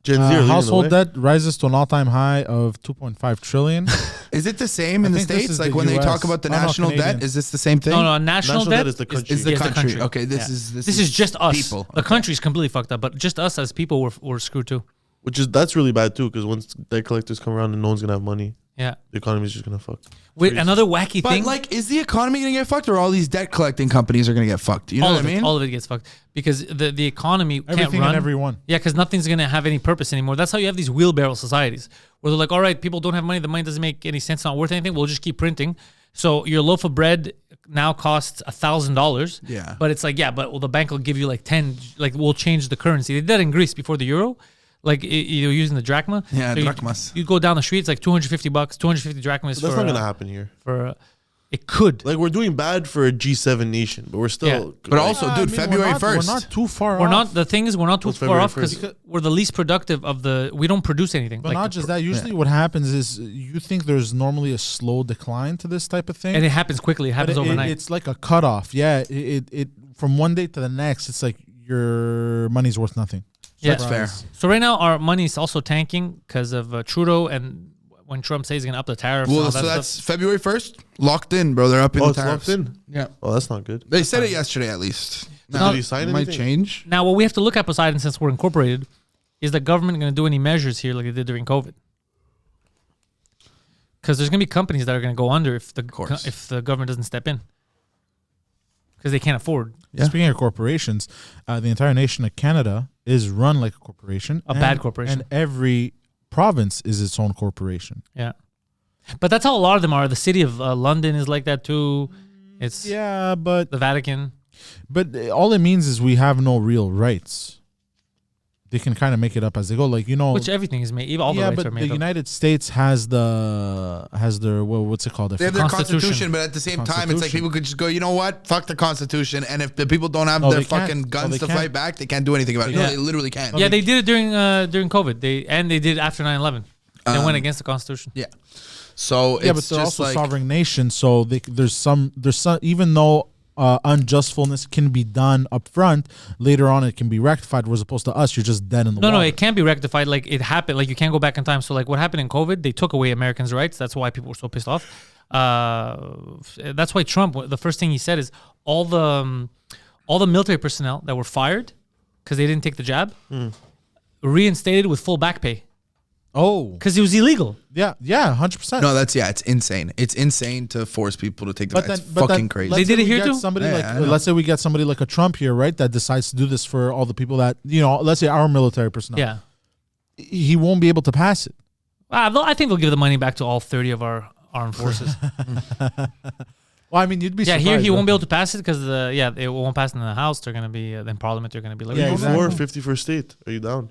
Gen Z household debt rises to an all-time high of $2.5 trillion. Is it the same in the States? Like when they talk about the national debt, is this the same thing? No, national debt is the country. Is the country. Okay, this is just us. People. The country's completely fucked up, but just us as people were screwed too. That's really bad too, because once debt collectors come around and no one's gonna have money, the economy's just gonna fuck. Wait, another wacky but thing. Like, is the economy gonna get fucked, or all these debt collecting companies are gonna get fucked? You know what I mean? All of it gets fucked because the economy can't Everything run. and everyone. Yeah, because nothing's gonna have any purpose anymore. That's how you have these wheelbarrow societies where they're like, all right, people don't have money. The money doesn't make any sense. It's not worth anything. We'll just keep printing. So your loaf of bread now costs $1,000. Yeah. But it's like, the bank will give you like 10. Like we'll change the currency. They did that in Greece before the euro. Like you're using the drachma. Yeah, so drachmas. You go down the street, it's like $250, 250 drachmas. That's not gonna happen here. It could. Like we're doing bad for a G7 nation, but we're still. But also, dude, February 1st. We're not too far We're off. not. The thing is, we're not too What's far February off because 1st? we're the least productive of the. We don't produce anything. But not just that. Usually, what happens is you think there's normally a slow decline to this type of thing, and it happens quickly. It but happens overnight. It's like a cutoff. Yeah, it from one day to the next, it's like your money's worth nothing. Yeah, That's fair. So right now, our money is also tanking because of Trudeau and when Trump says he's going to up the tariffs. and all Well, that so stuff. that's February 1st. Locked in, bro. They're upping Oh, the it's tariffs. locked in. Yeah. Oh, that's not good. They said it yesterday, at least. Now, did he sign It might anything? change. Now, what we have to look at, Poseidon, since we're incorporated, is the government going to do any measures here like they did during COVID? Because there's going to be companies that are going to go under if the government doesn't step in because they can't afford. Yeah. Speaking of corporations, the entire nation of Canada is run like a corporation. A bad corporation. And every province is its own corporation. Yeah. But that's how a lot of them are. The city of London is like that too. It's Yeah, but the Vatican. all it means is we have no real rights. They can kind of make it up as they go, like Which everything is made. Even all the rights but are made the up. United States has their what's it called? They have their Constitution. constitution, but at the same time, it's like Constitution. people could just go, you know what? Fuck the constitution. And if the people don't have No, their they can't. fucking No, guns they to can't. fight back, they can't do anything about it. Yeah. No, they literally can't. Yeah, they did it during COVID. They did it after 9/11. They went against the Constitution. Yeah. So Yeah, it's but they're just also like, sovereign nations, so there's some even though unjustfulness can be done up front, later on it can be rectified. Whereas opposed to us, you're just dead in the water. No, it can't be rectified. Like it happened. Like you can't go back in time. So like what happened in COVID, they took away Americans' rights. That's why people were so pissed off. That's why Trump, the first thing he said is all the military personnel that were fired because they didn't take the jab, reinstated with full back pay Oh, because it was illegal. yeah, 100%. no, it's insane. It's insane to force people to take the It's but fucking crazy. They did it here too? Somebody Yeah, like, I know. let's say we get somebody like a Trump here, right? That decides to do this for all the people that let's say our military personnel. Yeah. He won't be able to pass it. I think they'll give the money back to all 30 of our armed forces. Well, I mean, you'd be Yeah, surprised. here he bro. won't be able to pass it because it won't pass in the House. They're gonna be in Parliament. They're gonna be like, Yeah, Are you exactly. for 51st state? Are you down?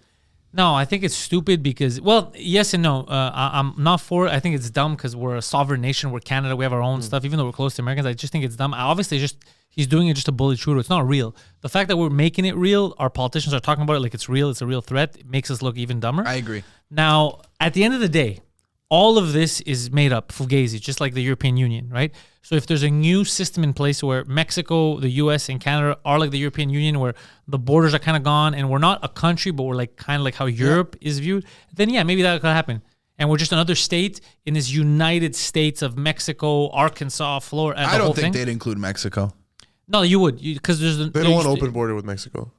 No, I think it's stupid because, well, yes and no. I'm not for it. I think it's dumb because we're a sovereign nation. We're Canada. We have our own stuff. Even though we're close to Americans, I just think it's dumb. Obviously, he's doing it just to bully Trudeau. It's not real. The fact that we're making it real, our politicians are talking about it like it's real. It's a real threat. It makes us look even dumber. I agree. Now, at the end of the day, all of this is made up, fugazi, just like the European Union, right? So if there's a new system in place where Mexico, the U.S., and Canada are like the European Union, where the borders are kind of gone, and we're not a country, but we're like kind of like how Europe is viewed, then yeah, maybe that could happen. And we're just another state in this United States of Mexico, Arkansas, Florida. I don't think they'd include Mexico. No, you would, because They don't want an open border with Mexico.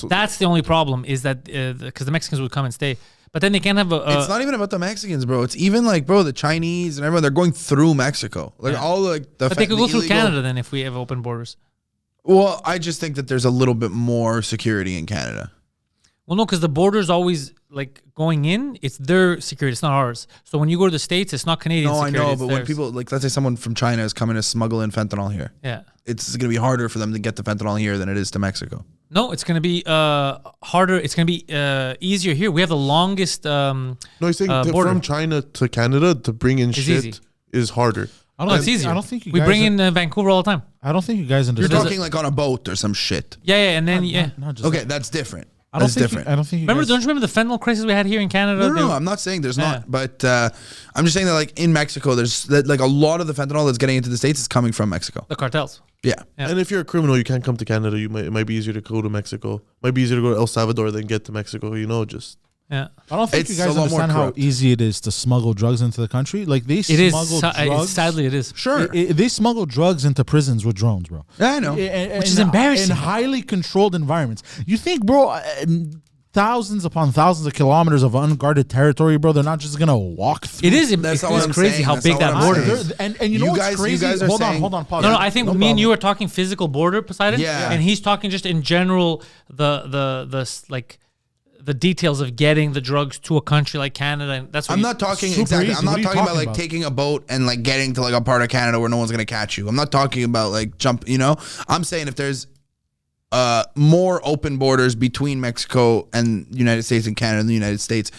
That's the only problem is that because the Mexicans would come and stay. But then they can't have It's not even about the Mexicans, bro. It's even like, bro, the Chinese and everyone, they're going through Mexico. Like all like the But they could go through illegal- Canada then if we have open borders. Well, I just think that there's a little bit more security in Canada. Well, no, because the border's always like going in. It's their security. It's not ours. So when you go to the States, it's not Canadian No, I security. know, it's but when theirs. people, like, let's say someone from China is coming to smuggle in fentanyl here, Yeah. it's going to be harder for them to get the fentanyl here than it is to Mexico. No, it's going to be harder. It's going to be easier here. We have the longest No, he's saying border. from China to Canada to bring in shit easy. is harder. No, it's easier. I don't think you we guys bring are- in Vancouver all the time. I don't think you guys You're understand. talking like on a boat or some shit. Yeah, and then Not just Okay, that. that's different. I don't That's think different. I don't think you remember, guys, don't you remember the fentanyl crisis we had here in Canada? No, I'm not saying there's Yeah. not, but I'm just saying that like in Mexico, there's like a lot of the fentanyl that's getting into the States is coming from Mexico. The cartels. Yeah. Yeah. And if you're a criminal, you can't come to Canada. It might be easier to go to Mexico. It might be easier to go to El Salvador than get to Mexico. Just Yeah. I don't think It's you a guys lot more understand how corrupt. easy it is to smuggle drugs into the country. Like they It is. smuggle drugs. Sadly, it is. Sure. They smuggle drugs into prisons with drones, bro. Yeah, I know. Which is embarrassing. In highly controlled environments. You think, bro, thousands upon thousands of kilometers of unguarded territory, bro, they're not just going to walk through. It is. That's It not what is I'm crazy saying. how That's big not that what I'm border saying. is. And you know You what's guys- you crazy? guys are Hold saying- on, pause. No, I think me and problem. you are talking physical border, Poseidon. Yeah. And he's talking just in general the details of getting the drugs to a country like Canada. And that's what I'm not talking super exactly. easy. I'm What not are you talking about talking like about? taking a boat and like getting to like a part of Canada where no one's gonna catch you. I'm not talking about like jump. I'm saying if there's more open borders between Mexico and United States and Canada and the United States,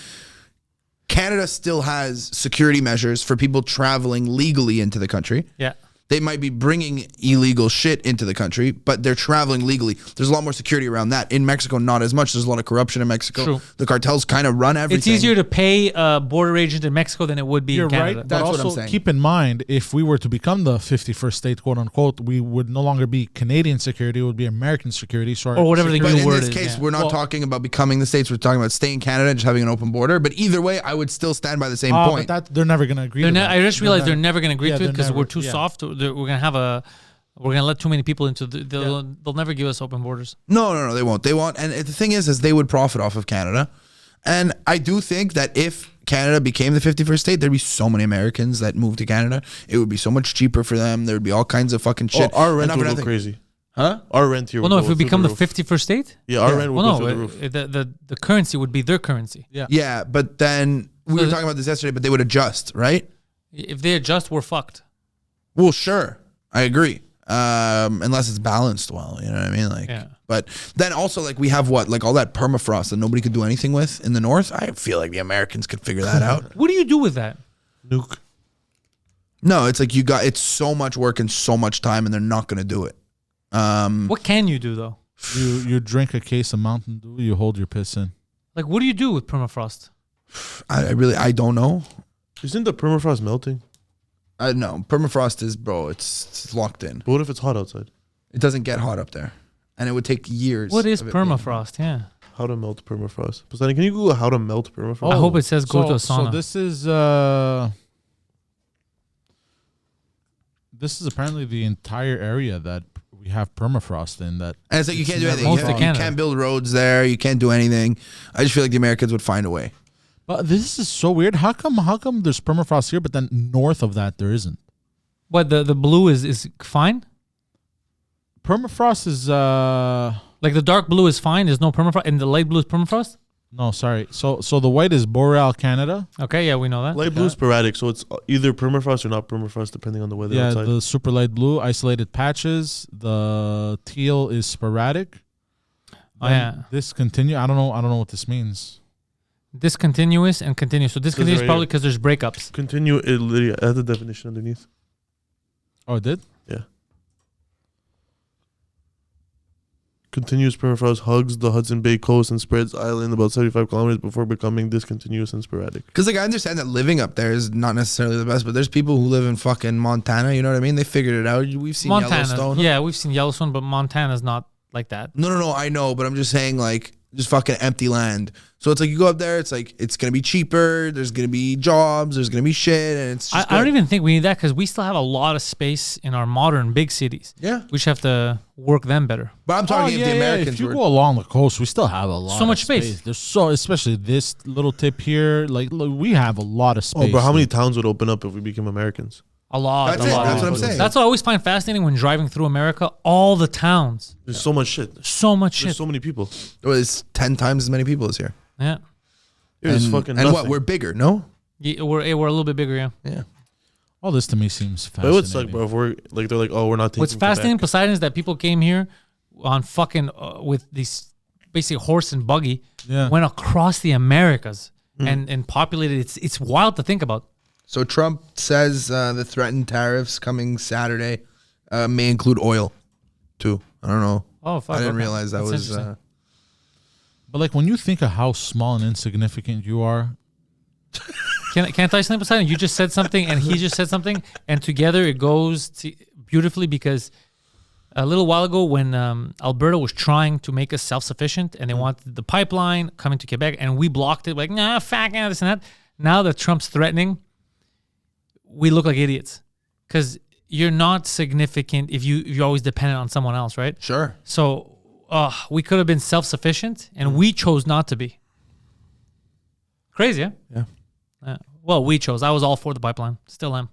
Canada still has security measures for people traveling legally into the country. Yeah. They might be bringing illegal shit into the country, but they're traveling legally. There's a lot more security around that. In Mexico, not as much. There's a lot of corruption in Mexico. True. The cartels kind of run everything. It's easier to pay a border agent in Mexico than it would be You're in Canada. right. That's But what I'm also saying. keep in mind, if we were to become the 51st state, quote unquote, we would no longer be Canadian security. It would be American security. So Or whatever the But new in word this is, case, yeah. we're not talking about becoming the states. We're talking about staying in Canada and just having an open border. But either way, I would still stand by the same point. But they're never going to agree to that. I just realized they're never going to agree Yeah, to it they're because never- we're too yeah. soft. We're going to have we're going to let too many people into they'll never give us open borders. No, they won't. They won't. And the thing is they would profit off of Canada. And I do think that if Canada became the 51st state, there'd be so many Americans that move to Canada. It would be so much cheaper for them. There would be all kinds of fucking shit. Oh, our And rent not for would go nothing. crazy. Huh? Our rent here. Well, would no, go if we through become the roof. 51st state? Yeah, our rent would Well, go no, through the roof. the currency would be their currency. Yeah, but then we were talking about this yesterday, but they would adjust, right? If they adjust, we're fucked. Well, sure. I agree. Unless it's balanced well, you know what I mean? Like, Yeah. But then also, like, we have what? Like all that permafrost that nobody could do anything with in the north? I feel like the Americans could figure that out. What do you do with that? Nuke. No, it's like it's so much work and so much time, and they're not going to do it. What can you do, though? You drink a case of Mountain Dew, you hold your piss in. Like, what do you do with permafrost? I don't know. Isn't the permafrost melting? No, permafrost is, bro, it's locked in. But what if it's hot outside? It doesn't get hot up there. And it would take years. What is of it being- permafrost? Yeah. How to melt permafrost. Poseidon, can you Google how to melt permafrost? I hope it says go to a sauna. So this is apparently the entire area that we have permafrost in. That And it's like you can't do never anything. Most of You Canada. can't build roads there. You can't do anything. I just feel like the Americans would find a way. But this is so weird. How come there's permafrost here, but then north of that there isn't? What, the blue is fine? Permafrost is Like the dark blue is fine. There's no permafrost, and the light blue is permafrost. no, sorry. So the white is Boreal, Canada. Okay, yeah, we know that. Light blue is sporadic, so it's either permafrost or not permafrost, depending on the weather Yeah, outside. the super light blue, isolated patches. The teal is sporadic. Oh, yeah. Discontinue. I don't know what this means. Discontinuous and continuous. So discontinuous right probably here. because there's breakups. Continue. It literally has the definition underneath. Oh, it did? Yeah. Continuous permafrost hugs the Hudson Bay coast and spreads island about 75 kilometers before becoming discontinuous and sporadic. Because like I understand that living up there is not necessarily the best, but there's people who live in fucking Montana. You know what I mean? They figured it out. We've seen Montana. Yellowstone. Yeah, we've seen Yellowstone, but Montana's not like that. No. I know, but I'm just saying like just fucking empty land. So it's like you go up there. It's like it's gonna be cheaper. There's gonna be jobs. There's gonna be shit, and it's. Just I don't even think we need that because we still have a lot of space in our modern big cities. Yeah. We just have to work them better. But I'm talking if the Americans If you were. go along the coast, we still have a lot. So of much space. There's especially this little tip here. Like, look, we have a lot of space. Oh, bro, how many towns would open up if we became Americans? A lot. That's a it. lot. That's what I'm saying. That's what I always find fascinating when driving through America. All the towns. There's so much shit. So much There's shit. so many people. Well, it's 10 times as many people as here. Yeah. There's and, fucking and nothing. what? We're bigger, no? Yeah, we're a little bit bigger, yeah. Yeah. All this to me seems But fascinating. it would suck, bro. If we're like, they're like, oh, we're not taking. What's fascinating, Quebec. Poseidon, is that people came here on fucking with these basically horse and buggy, Yeah. went across the Americas and populated. It's wild to think about. So Trump says the threatened tariffs coming Saturday may include oil, too. I don't know. Oh, fuck. I didn't okay. realize that That's was. interesting. But like when you think of how small and insignificant you are, Can I tell you something, Poseidon? You just said something, and he just said something, and together it goes beautifully because a little while ago when Alberta was trying to make us self-sufficient and they wanted the pipeline coming to Quebec, and we blocked it, like, nah, fuck, this and that. Now that Trump's threatening, we look like idiots because you're not significant if you're always dependent on someone else, right? Sure. So we could have been self-sufficient, and we chose not to be. Crazy, yeah? Yeah. Well, we chose. I was all for the pipeline. Still am.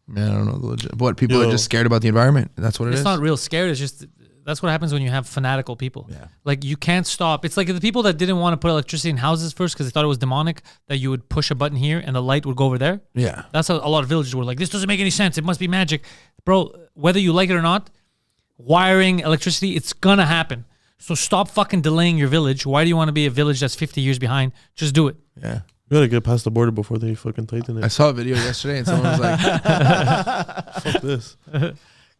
Man, I don't know the legit. What, people Yo. are just scared about the environment? That's what it It's is? not real scared. It's just that's what happens when you have fanatical people. Yeah. Like you can't stop. It's like the people that didn't want to put electricity in houses first because they thought it was demonic that you would push a button here and the light would go over there. Yeah. That's how a lot of villages were like, this doesn't make any sense. It must be magic. Bro, whether you like it or not, wiring electricity, it's going to happen. So stop fucking delaying your village. Why do you want to be a village that's 50 years behind? Just do it. Yeah. You gotta get past the border before they fucking tighten it. I saw a video yesterday and someone was like, Fuck this.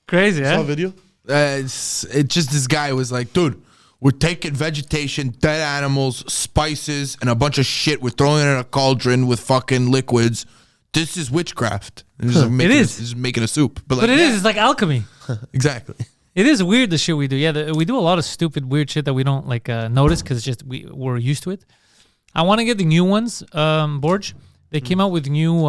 Crazy, Saw a eh? video? it just this guy was like, dude, we're taking vegetation, dead animals, spices, and a bunch of shit. We're throwing it in a cauldron with fucking liquids. This is witchcraft. It is. Just making a soup. But But it is. It's like alchemy. Exactly. It is weird the shit we do. Yeah, we do a lot of stupid, weird shit that we don't like notice because it's just we're used to it. I want to get the new ones, Borge. They came out with new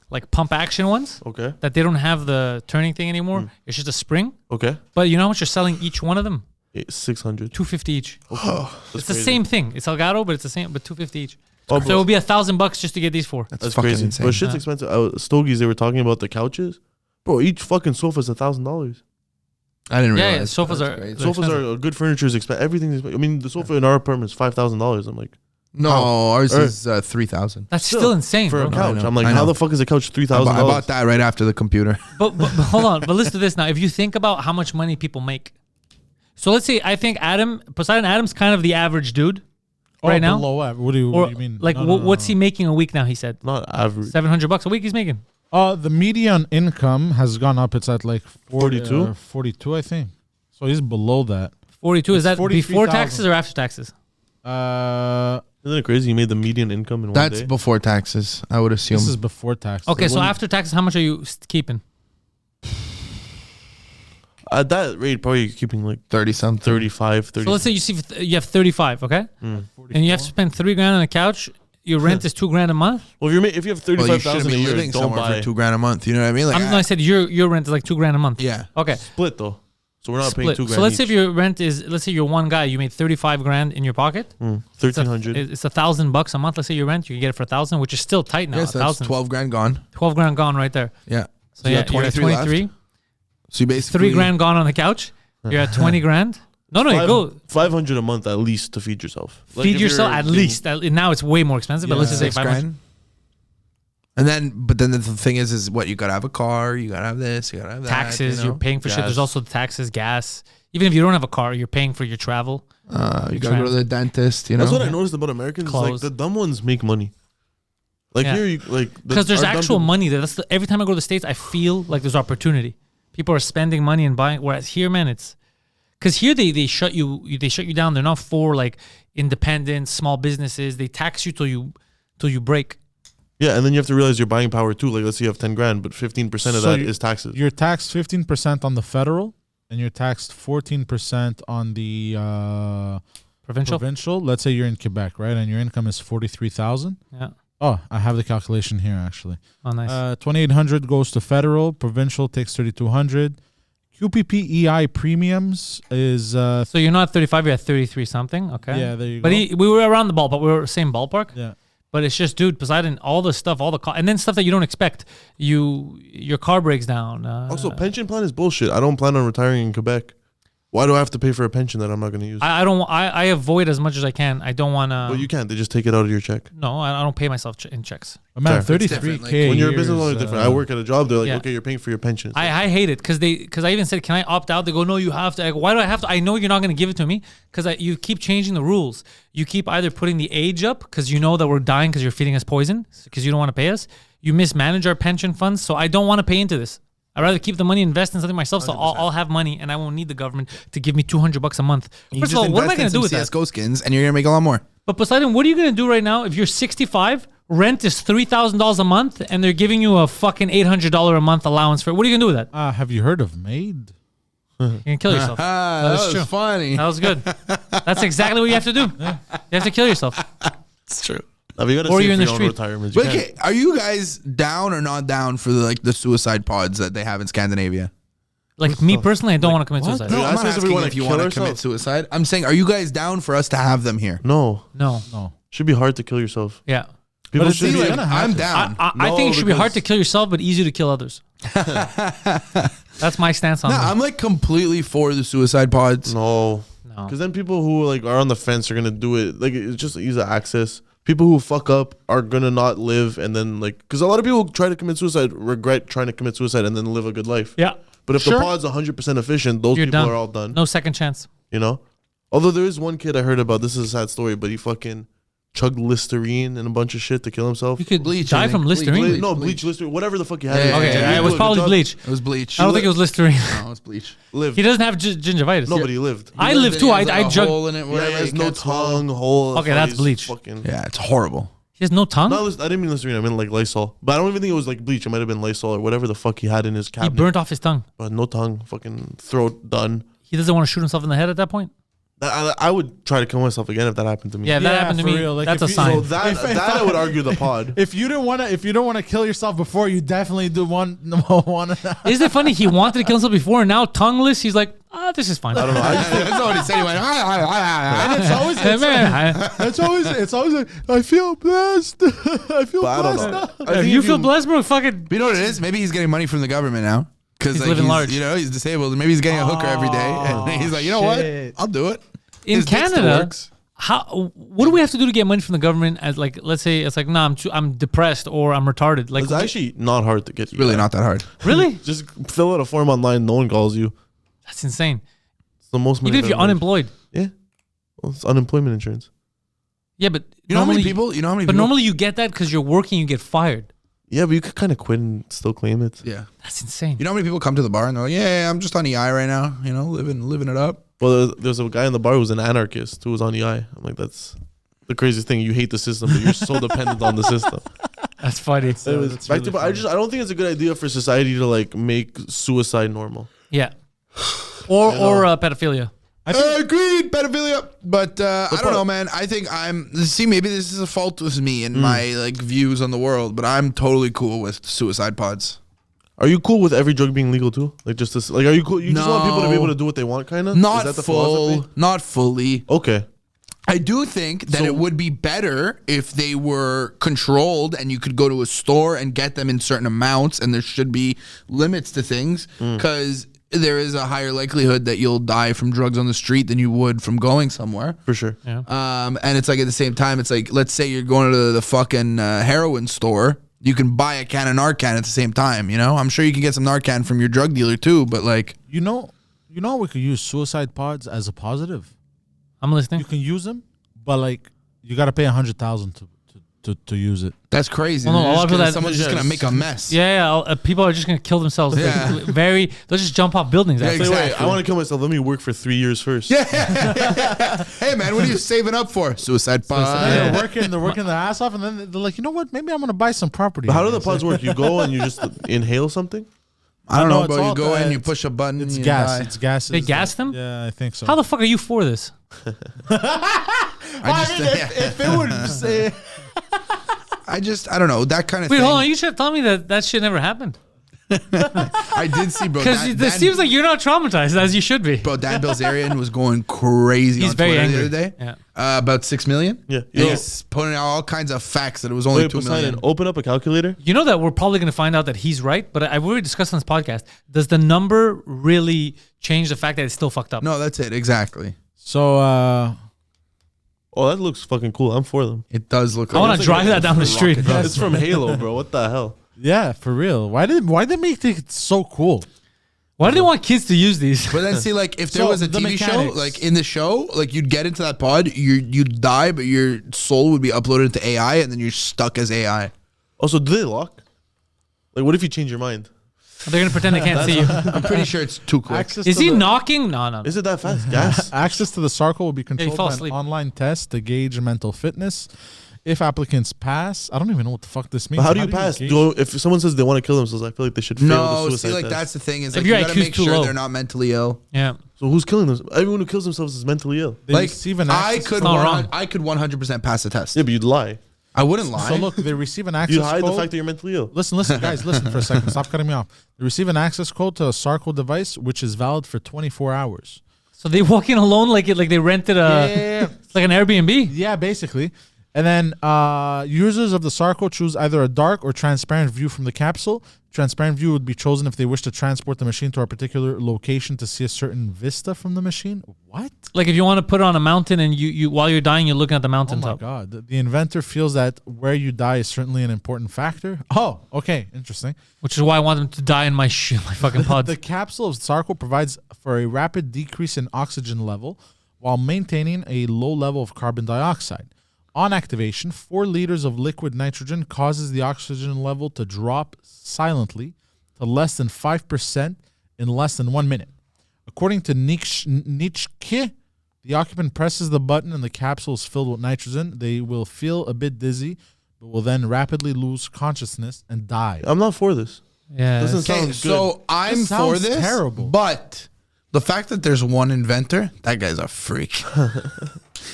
like pump action ones. Okay. That they don't have the turning thing anymore. It's just a spring. Okay. But you know how much you're selling each one of them? 600. $250 each. Okay. It's the same thing. It's Elgato, but it's the same, but $250 each. Oh, So it will be $1,000 just to get these 4. That's fucking crazy. insane. But shit's expensive. Stogies, they were talking about the couches. Bro, each fucking sofa is $1,000. I didn't Yeah, realize. yeah, sofas That's are crazy. Sofas expensive. are good furniture is expensive. Everything is. I mean, the sofa in our apartment is $5,000. I'm like, No, How? ours Or- is 3,000. That's still insane, for bro. a couch. know, I'm like, I how know. the fuck is a couch I $3,000? bought that right after the computer. But hold on. But listen to this now. If you think about how much money people make. So let's say I think Poseidon Adam's kind of the average dude right now. Below average. What do you mean? Like, what's he making a week now? He said Not average. $700 a week. He's making. The median income has gone up. It's at like 42? 42, I think. So he's below that. 42. Is that before 43,000. taxes or after taxes? Isn't it crazy? You made the median income in one That's day. before taxes, I would assume. This is before tax. Okay, so after taxes, how much are you keeping? At that rate, probably you're keeping like 30 something. 35, 30. So let's say you have 35, okay, and you have to spend $3,000 on a couch. Your rent is $2,000 a month. Well, if you have Well, you shouldn't 35,000 a be year, living don't somewhere buy for $2,000 a month. You know what I mean? Like, I said your rent is like $2,000 a month. yeah. Okay. split though. So we're not Split. paying $2,000. So let's say if your rent is, let's say you're one guy, you made $35,000 in your pocket. $1,300. It's $1,000 a month. Let's say you rent, you can get it for $1,000, which is still tight now. Yes, that's 1,000. 12 grand gone. $12,000 gone right there. Yeah. So you yeah, got you're at 23 left. 23. So you basically $3,000 gone on the couch. You're at $20,000. No, you go $500 a month at least to feed yourself. Like feed if yourself you're at being- least. Now it's way more expensive, but let's just say 6 $500. grand. And then, but then the thing is what? You gotta have a car. You gotta have this. You gotta have that. Taxes, you know? you're paying for shit. Gas. There's also the taxes, gas. Even if you don't have a car, you're paying for your travel. You gotta go to the dentist. You know. That's what I noticed about Americans. Is like Clothes. the dumb ones make money. Like Yeah. here, you, like Because there's our dumb actual people- money there. Every time I go to the States, I feel like there's opportunity. People are spending money and buying. Whereas here, man, it's because here they shut you down. They're not for like independent small businesses. They tax you till you break. Yeah, and then you have to realize your buying power too. Like let's say you have 10 grand, but 15% of So that you- is taxes. You're taxed 15% on the federal, and you're taxed 14% on the Provincial. Let's say you're in Quebec, right? And your income is 43,000. Yeah. Oh, I have the calculation here actually. Oh, nice. 2,800 goes to federal. Provincial takes 3,200. QPP EI premiums is So you're not 35. You're at 33 something. Okay. Yeah, there you but go. we were around the ballpark. We were same ballpark. Yeah. But it's just, dude, Poseidon, all the stuff, all the and then stuff that you don't expect. Your car breaks down. Also, pension plan is bullshit. I don't plan on retiring in Quebec. Why do I have to pay for a pension that I'm not going to use? I don't. I avoid as much as I can. I don't want to. Well, you can't. They just take it out of your check. No, I don't pay myself in checks. Oh, man, Fair. 33K. When you're a years, business owner, it's different. I work at a job. They're like, Yeah. okay, you're paying for your pension. I hate it because I even said, can I opt out? They go, no, you have to. I go, why do I have to? I know you're not going to give it to me because you keep changing the rules. You keep either putting the age up because you know that we're dying because you're feeding us poison because you don't want to pay us. You mismanage our pension funds, so I don't want to pay into this. I'd rather keep the money, invest in something myself, so I'll have money and I won't need the government to give me $200 a month. You First just of all, what am I invest going in to do some with that? CS:GO skins, and you're gonna make a lot more. But Poseidon, what are you going to do right now if you're 65, rent is $3,000 a month, and they're giving you a fucking $800 a month allowance for it? What are you going to do with that? Have you heard of MAID? You can kill yourself. that is was true. funny. That was good. That's exactly what you have to do. You have to kill yourself. It's true. Now, you gotta Or save you're in for the your own street. retirement. You But can't- okay, are you guys down or not down for the suicide pods that they have in Scandinavia? Like me personally, I don't want to commit suicide. Dude, No, I I'm not said if we asking wanna if you kill want to commit ourselves. suicide. I'm saying, are you guys down for us to have them here? No. No. Should be hard to kill yourself. Yeah. People it's should be easy. like, I'm down. I think it should be hard to kill yourself, but easy to kill others. That's my stance on No, it. I'm like completely for the suicide pods. no. No. Because then people who like are on the fence are gonna do it. Like it's just easy access. People who fuck up are gonna not live, and then like, because a lot of people who try to commit suicide regret trying to commit suicide and then live a good life. Yeah. But if Sure. the pod's 100% efficient, those You're people done. are all done. No second chance. You know. Although there is one kid I heard about. This is a sad story, but he fucking chugged Listerine and a bunch of shit to kill himself. You could Bleach, die I think. from Listerine. Bleach, Listerine, whatever the fuck you had. Yeah, Okay, yeah, it was probably bleach. It was bleach. I don't think it was Listerine. No, it's bleach. Lived. He doesn't have gingivitis. No, but he lived. I lived too. I a jugged. hole in it. Yeah, Whatever, he has you no can't swallow. tongue, hole. Okay, that's he's bleach. Fucking, Yeah, it's horrible. He has no tongue. No, I didn't mean Listerine. I meant like Lysol. But I don't even think it was like bleach. It might have been Lysol or whatever the fuck he had in his He cabinet. burnt off his tongue. But no tongue. Fucking throat done. He doesn't want to shoot himself in the head at that point. I would try to kill myself again if that happened to me. Yeah, if that happened to for me. real. Like, That's if a you- sign. So that I would argue the pod. If you don't want to kill yourself before, you definitely do one. Isn't it funny? He wanted to kill himself before, and now tongueless, he's like, this is fine. I don't know. I just think That's not what he said. He went, And it's always, Hey, man, it's always like, I feel blessed. I feel but I blessed. don't know. if I think you if feel blessed, bro, fucking. you know what it is? Maybe he's getting money from the government now. Because He's living large. You know, he's disabled. And maybe he's getting a hooker every day. And he's like, you know shit. what? I'll do it. In His dick still Canada, works. what do we have to do to get money from the government? As like, let's say it's like, nah, I'm depressed or I'm retarded. Like, It's actually not hard to get. Really not that hard. really? Just fill out a form online. No one calls you. That's insane. It's the most money Even if I've you're ever made. unemployed. Yeah. Well, it's unemployment insurance. Yeah, but You know how many normally- people? You know how many But people? normally you get that because you're working, you get fired. Yeah, but you could kind of quit and still claim it. Yeah. That's insane. You know how many people come to the bar and they're like, yeah, I'm just on EI right now. You know, living it up. Well, there's a guy in the bar who was an anarchist who was on EI. I'm like, that's the craziest thing. You hate the system, but you're so dependent on the system. That's funny. Anyways, that's back really to, I don't think it's a good idea for society to like make suicide normal. Yeah. Or pedophilia. Agreed, pedophilia. But I don't know, man. I think maybe this is a fault with me and my like views on the world, but I'm totally cool with suicide pods. Are you cool with every drug being legal too? Like just this, like, are you cool? You just want people to be able to do what they want, kind of? Not Is that the full, philosophy? not fully. Okay. I do think that it would be better if they were controlled and you could go to a store and get them in certain amounts, and there should be limits to things because there is a higher likelihood that you'll die from drugs on the street than you would from going somewhere. For sure. Yeah. And it's like at the same time, it's like, let's say you're going to the fucking heroin store. You can buy a can of Narcan at the same time, you know? I'm sure you can get some Narcan from your drug dealer too, but like... You know, we could use suicide pods as a positive. I'm listening. You can use them, but like you got to pay $100,000 to use it. That's crazy. Well, no, a lot of people that- Someone's just going to make a mess. Yeah, people are just gonna kill themselves. Yeah. They'll just jump off buildings. Yeah, Actually. Say, wait, Exactly. I want to kill myself. Let me work for 3 years first. Yeah. Hey, man, what are you saving up for? Suicide pod. They're working their ass off, and then they're like, you know what? Maybe I'm gonna buy some property. But how do the pods work? You go and you just inhale something? I don't know, it's bro. You all go the- in, you push a button, It's you gas. die. It's gas. They gas them? Yeah, I think so. How the fuck are you for this? I don't know, that kind of Wait, thing. hold on. You should tell me that shit never happened. I did see, bro. Because it seems like you're not traumatized as you should be. Bro, Dan Bilzerian was going crazy He's on very Twitter angry. the other day. Yeah. About 6 million. Yeah. He's putting out all kinds of facts that it was only Wait, 2 million. Poseidon, open up a calculator. You know that we're probably going to find out that he's right, but I've already discussed on this podcast. Does the number really change the fact that it's still fucked up? No, that's it. Exactly. So, Oh, that looks fucking cool. I'm for them. It does look I like want to drive that down the street. It's from Halo, bro. What the hell? yeah, for real. Why they make it so cool? Why do they want kids to use these? But then see, like, if there So, was a the TV show, mechanics. like in the show, like you'd get into that pod, you'd die, but your soul would be uploaded into AI, and then you're stuck as AI. Also, do they lock? Like, what if you change your mind? They're going to pretend they can't see you. I'm pretty sure it's too quick. Access Is to he the- knocking? No. Is it that fast? Gas? Access to the Sarco will be he controlled fell by an asleep. online test to gauge mental fitness. If applicants pass, I don't even know what the fuck this means. But how do you pass? gauge- If someone says they want to kill themselves, I feel like they should fail the No, suicide see, like test. that's the thing is If like your you gotta IQ 's make too sure low. they're not mentally ill. Yeah. So who's killing them? Everyone who kills themselves is mentally ill. They Like receive an I access could, not wrong. I could 100% pass the test. Yeah, but you'd lie. I wouldn't lie. So look, they receive an access You hide code. the fact that you're mentally ill. Listen, guys, listen for a second. Stop cutting me off. They receive an access code to a Sarco device, which is valid for 24 hours. So they walk in alone like they rented it's like an Airbnb? Yeah, basically. And then users of the Sarco choose either a dark or transparent view from the capsule. Transparent view would be chosen if they wish to transport the machine to a particular location to see a certain vista from the machine. What? Like if you want to put it on a mountain and you while you're dying, you're looking at the Oh mountain my top. God. The inventor feels that where you die is certainly an important factor. Oh, okay. Interesting. Which is why I want them to die in my my fucking pods. The capsule of Sarco provides for a rapid decrease in oxygen level while maintaining a low level of carbon dioxide. On activation, 4 liters of liquid nitrogen causes the oxygen level to drop silently to less than 5% in less than 1 minute. According to Nitschke, the occupant presses the button and the capsule is filled with nitrogen. They will feel a bit dizzy, but will then rapidly lose consciousness and die. I'm not for this. Yeah. Doesn't sound good. So I'm This for sounds this, terrible. but the fact that there's one inventor, that guy's a freak.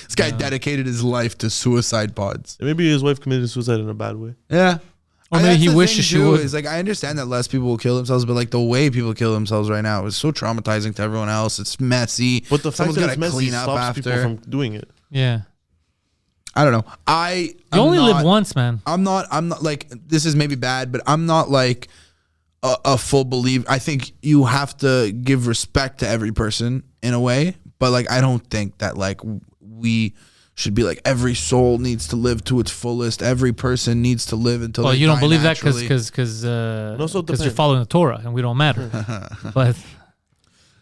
This guy dedicated his life to suicide pods. Maybe his wife committed suicide in a bad way. Yeah. Or And maybe that's he the wishes thing, she too, would. is like, I understand that less people will kill themselves, but like the way people kill themselves right now is so traumatizing to everyone else. It's messy. But the fact Someone's that gotta it's messy clean up stops people after. from doing it. Yeah. I don't know. You only live once, man. I'm not like, this is maybe bad, but I'm not like a full believer. I think you have to give respect to every person in a way, but like, I don't think that like we should be like every soul needs to live to its fullest. Every person needs to live until. Well, they you don't die believe naturally. that because also you're depends. following the Torah and we don't matter.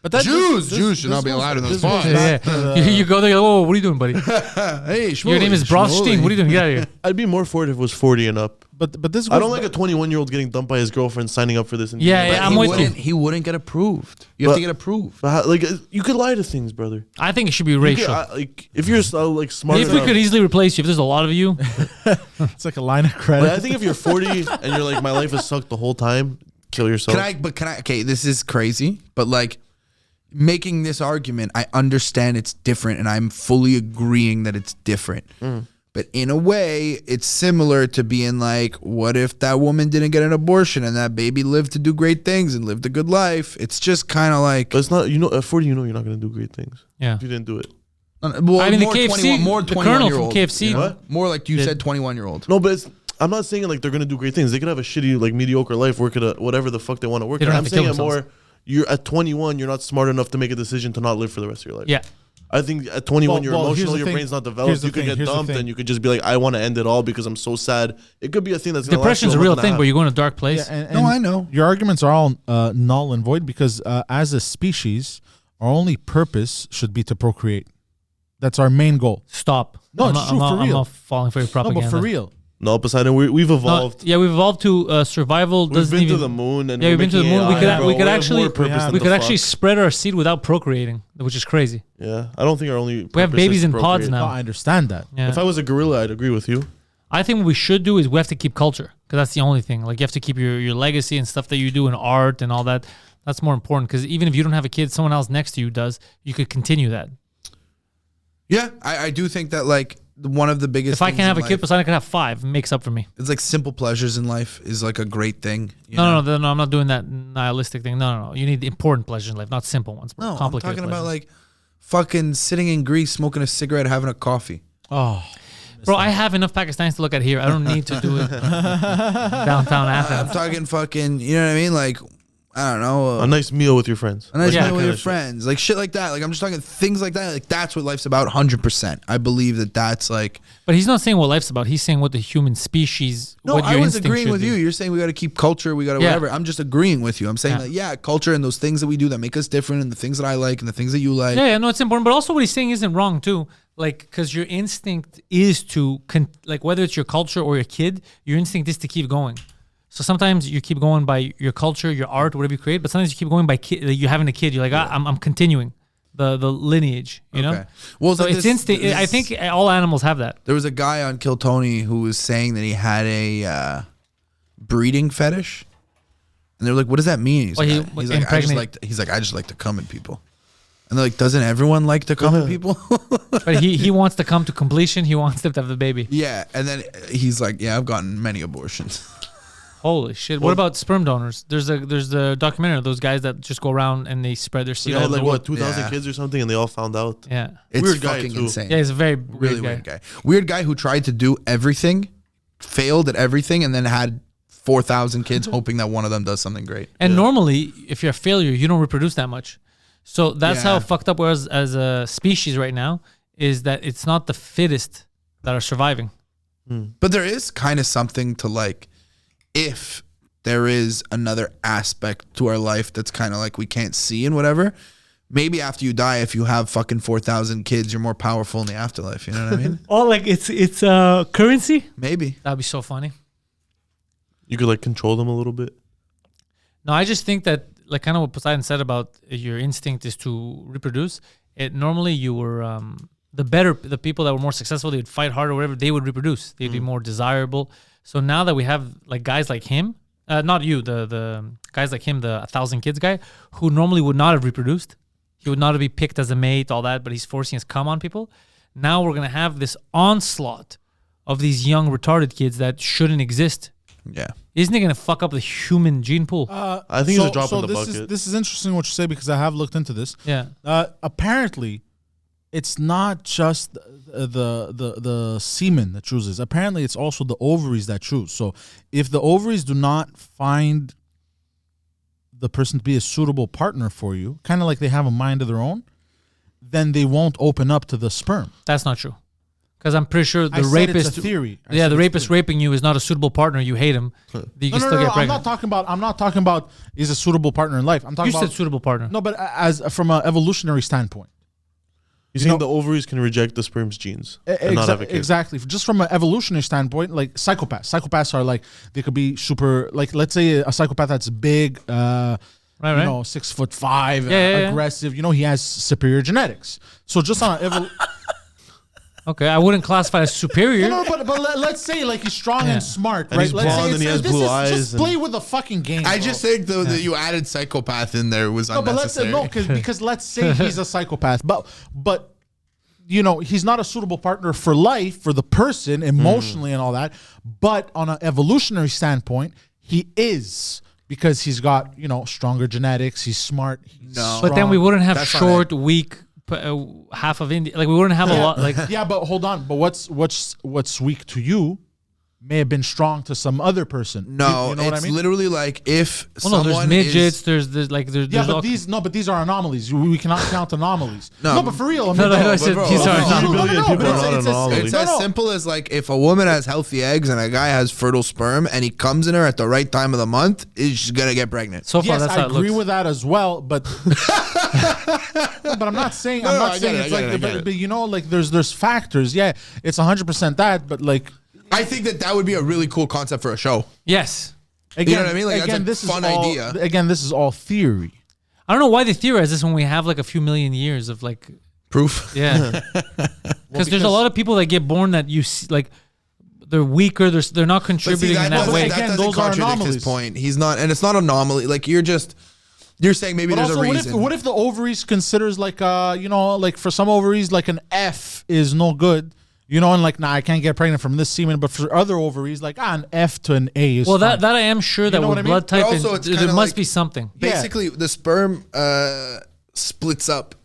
But That Jews should not be allowed in those spots. yeah, you go there. You're like, oh, what are you doing, buddy? Hey, Your name is Brofstein. What are you doing? Get out of here. I'd be more for it if it was 40 and up. But this I goes don't like a 21-year-old getting dumped by his girlfriend signing up for this. And Yeah, doing yeah, that. I'm with you. He wouldn't get approved. You have to get approved. But like you could lie to things, brother. I think it should be You could, racial. like if you're like smart If we enough. could easily replace you, if there's a lot of you, It's like a line of credit. Like, I think if you're 40 and you're like, my life has sucked the whole time, kill yourself. Can I? Okay, this is crazy, but like making this argument, I understand it's different, and I'm fully agreeing that it's different. But in a way, it's similar to being like, what if that woman didn't get an abortion and that baby lived to do great things and lived a good life? It's just kind of like, But it's not, at 40, you're not going to do great things. yeah. If you didn't do it. well, I mean, the more KFC, 21, more the Colonel from 21-year-old, KFC. you know? What? More like you Did- said, 21-year-old. No, but I'm not saying like they're going to do great things. They could have a shitty, like mediocre life, work at whatever the fuck they want to work They at. don't I'm have to kill saying it themselves. more, you're at 21, you're not smart enough to make a decision to not live for the rest of your life. Yeah. I think at 21, you're Well, here's emotional, the your thing. brain's not Here's developed. the You could thing. get Here's the dumped thing. and you could just be like, I want to end it all because I'm so sad. It could be a thing that's going to last you Depression's a month real and thing, half. but you're going to a dark place. Yeah, and No, I know. Your arguments are all null and void because as a species, our only purpose should be to procreate. That's our main goal. Stop. No, I'm it's not, true, I'm not, for I'm real. not falling for your No, propaganda. but for real. No, Poseidon, we've No, evolved. yeah, we've evolved to survival. We've doesn't been even. to the moon and Yeah, we're we've been to the making moon. We AI, could bro. we could have actually more purpose than we the could actually fuck. spread our seed without procreating, which is crazy. Yeah, I don't think our only. We have purpose is babies to in pods procreate. now. No, I understand that. Yeah. If I was a gorilla, I'd agree with you. I think what we should do is we have to keep culture because that's the only thing. Like you have to keep your legacy and stuff that you do in art and all that. That's more important because even if you don't have a kid, someone else next to you does. You could continue that. Yeah, I do think that like one of the biggest. If I things can have in a kid, life- Poseidon can have 5. It makes up for me. it's like simple pleasures in life is like a great thing. you No, know? no, I'm not doing that nihilistic thing. No. You need the important pleasures in life, not simple ones. No, I'm complicated talking about pleasures. like fucking sitting in Greece, smoking a cigarette, having a coffee. Oh, Bro, I have enough Pakistanis to look at here. I don't need to do it downtown I'm Athens. talking fucking, you know what I mean? Like, I don't know. A nice meal with your friends. A nice Yeah. meal with Kinda your shit. friends. Like shit like that. Like I'm just talking things like that. Like that's what life's about 100%. I believe that that's like. But he's not saying what life's about. He's saying what the human species. No, what I your was instinct agreeing should with be. you. You're saying we got to keep culture. We got to Yeah. whatever. I'm just agreeing with you. I'm saying Yeah. that, yeah, culture and those things that we do that make us different and the things that I like and the things that you like. Yeah, no, it's important. But also, what he's saying isn't wrong too. Like, because your instinct is to, like, whether it's your culture or your kid, your instinct is to keep going. So sometimes you keep going by your culture, your art, whatever you create. But sometimes you keep going by you having a kid. You're like, I'm continuing the lineage. You know. Okay. Well, So like it's this- instinct. I this- think all animals have that. There was a guy on Kill Tony who was saying that he had a breeding fetish, and they were like, "What does that mean?" He's Well, like, he- I just like to come in people." And they're like, "Doesn't everyone like to come in people?" But he wants to come to completion. He wants them to have the baby. Yeah, and then he's like, "Yeah, I've gotten many abortions." Holy shit! What about sperm donors? There's a documentary of those guys that just go around and they spread their He seed all had over like the what world. 2,000 Yeah. kids or something, and they all found out. Yeah, It's Weird guy, fucking too. insane. yeah, he's a very Really weird guy. weird guy. Weird guy who tried to do everything, failed at everything, and then had 4,000 kids, hoping that one of them does something great. And normally, if you're a failure, you don't reproduce that much. So that's how Yeah. fucked up we're as a species right now. Is that it's not the fittest that are surviving. But there is kind of something to like, if there is another aspect to our life that's kind of like we can't see and whatever, maybe after you die, if you have fucking 4,000 kids, you're more powerful in the afterlife. You know what I mean? Oh, like it's currency? Maybe. That'd be so funny. You could like control them a little bit. No, I just think that like kind of what Poseidon said about your instinct is to reproduce. It normally you were the people that were more successful, they would fight harder or whatever, they would reproduce. They'd be more desirable. So now that we have like guys like him, not you, the guys like him, the 1,000 kids guy, who normally would not have reproduced. He would not be picked as a mate, all that, but he's forcing his cum on people. Now we're going to have this onslaught of these young retarded kids that shouldn't exist. Yeah. Isn't it going to fuck up the human gene pool? I think it's a drop in the bucket. This is interesting what you say because I have looked into this. Yeah. Apparently, it's not just the semen that chooses. Apparently, it's also the ovaries that choose. So if the ovaries do not find the person to be a suitable partner for you, kind of like they have a mind of their own, then they won't open up to the sperm. That's not true. Because I'm pretty sure the I said rapist, it's a theory. Yeah, the rapist raping you is not a suitable partner. You hate him. You can still get I'm pregnant. not talking about is a suitable partner in life. I'm talking You about said suitable partner. no, but as from an evolutionary standpoint. You saying the ovaries can reject the sperm's genes and not have a kid? Exactly. Just from an evolutionary standpoint, like psychopaths are like, they could be super, like let's say a psychopath that's big, you know, 6'5", aggressive. You know, he has superior genetics. So just on an Okay, I wouldn't classify as superior. No, but let's say like he's strong and smart, And right? he's Let's blonde say and he has blue eyes Just and- play with the fucking game. I bro. just think though that you added psychopath in there was No, but unnecessary. because let's say he's a psychopath, but you know he's not a suitable partner for life for the person emotionally and all that. But on an evolutionary standpoint, he is because he's got stronger genetics. He's smart. He's But then we wouldn't have That's short, weak half of India. Like we wouldn't have a lot. Like yeah, but hold on. But what's weak to you may have been strong to some other person. No, you know it's what I mean? literally like if no, there's someone midgets. is, There's Yeah, all- but these are anomalies. We cannot count anomalies. No. No, but for real. I mean, No, I but said bro, these are no, not. $3 billion people are not an anomaly. it's as simple as like if a woman has healthy eggs and a guy has fertile sperm and he comes in her at the right time of the month, is gonna get pregnant. So far, yes, that's I how it agree looks. with that as well, but but I'm not saying I I'm get saying it, it's I like get it, I get it. but you know like there's factors. Yeah, it's 100% that, but like I think that would be a really cool concept for a show. Yes. again, know what I mean? Like, that's again, a this fun is all, idea. Again, this is all theory. I don't know why they theorize this when we have like a few million years of like Proof. yeah. Because there's a lot of people that get born that you see like they're weaker. They're not But contributing see, in that way. that Again, doesn't those are contradict anomalies. his point. He's not, and it's not anomaly. Like you're saying maybe But there's also, a reason. what if the ovaries considers like like for some ovaries like an F is no good, and like I can't get pregnant from this semen, but for other ovaries like an F to an A is Well, fine. that I am sure that know with what I mean? blood type, But also it's there kinda must like- be something. Basically, the sperm splits up.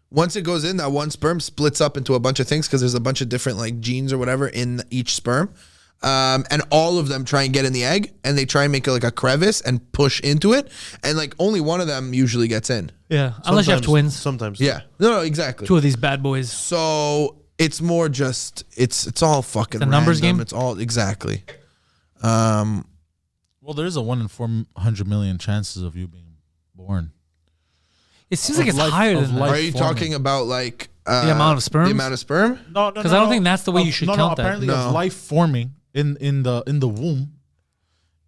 Once it goes in, that one sperm splits up into a bunch of things because there's a bunch of different like genes or whatever in each sperm. And all of them try and get in the egg, and they try and make like a crevice and push into it, and like only one of them usually gets in. Yeah, unless you have twins. Sometimes. Yeah, no, exactly. Two of these bad boys. So it's more just it's all fucking It's a numbers random. game? It's all exactly. Well, there's a 1 in 400 million chances of you being born. It seems like it's life- higher of than life. that. Are you forming. talking about like The amount of sperms? The amount of sperm? No, Because I don't think that's the way you should count that. Apparently, No. of life forming in the womb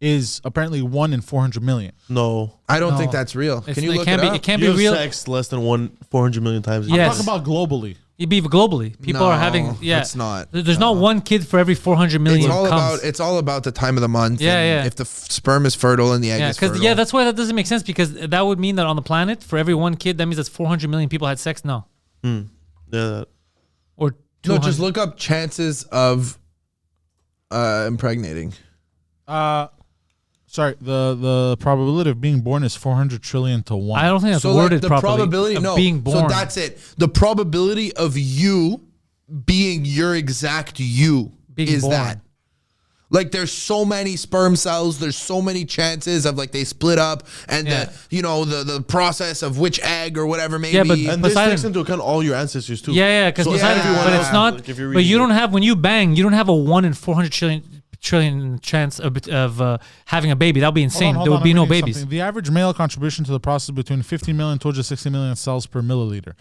is apparently 1 in 400 million. No. I don't No. think that's real. It's- Can you it look can't it be. up? It can't You be have real. sex less than 400 million times. Yeah. Yes. I'm talking about globally. It'd be globally. People are having. Yeah, it's not. There's not one kid for every 400 million. It's all about the time of the month. Yeah, and yeah. If the sperm is fertile and the egg Yeah, is because fertile. yeah, that's why that doesn't make sense because that would mean that on the planet for every one kid, that means that's 400 million people had sex. No, Yeah. or no, 200. just look up chances of impregnating. Sorry, the probability of being born is 400 trillion to 1. I don't think that's So worded the properly. probability, of no, being born. So that's it. The probability of you being your exact you Being is born. that. Like there's so many sperm cells, there's so many chances of like they split up and Yeah. the process of which egg or whatever maybe. Yeah, but- And Poseidon- this takes into account all your ancestors too. Yeah, because So everyone but else- it's not. like, if you're but reading you it- don't have when you bang, you don't have a 1 in 400 trillion trillion chance of having a baby. That would be insane. Hold There on, would be I'm no reading babies. something. The average male contribution to the process is between 50 million to just 60 million cells per milliliter.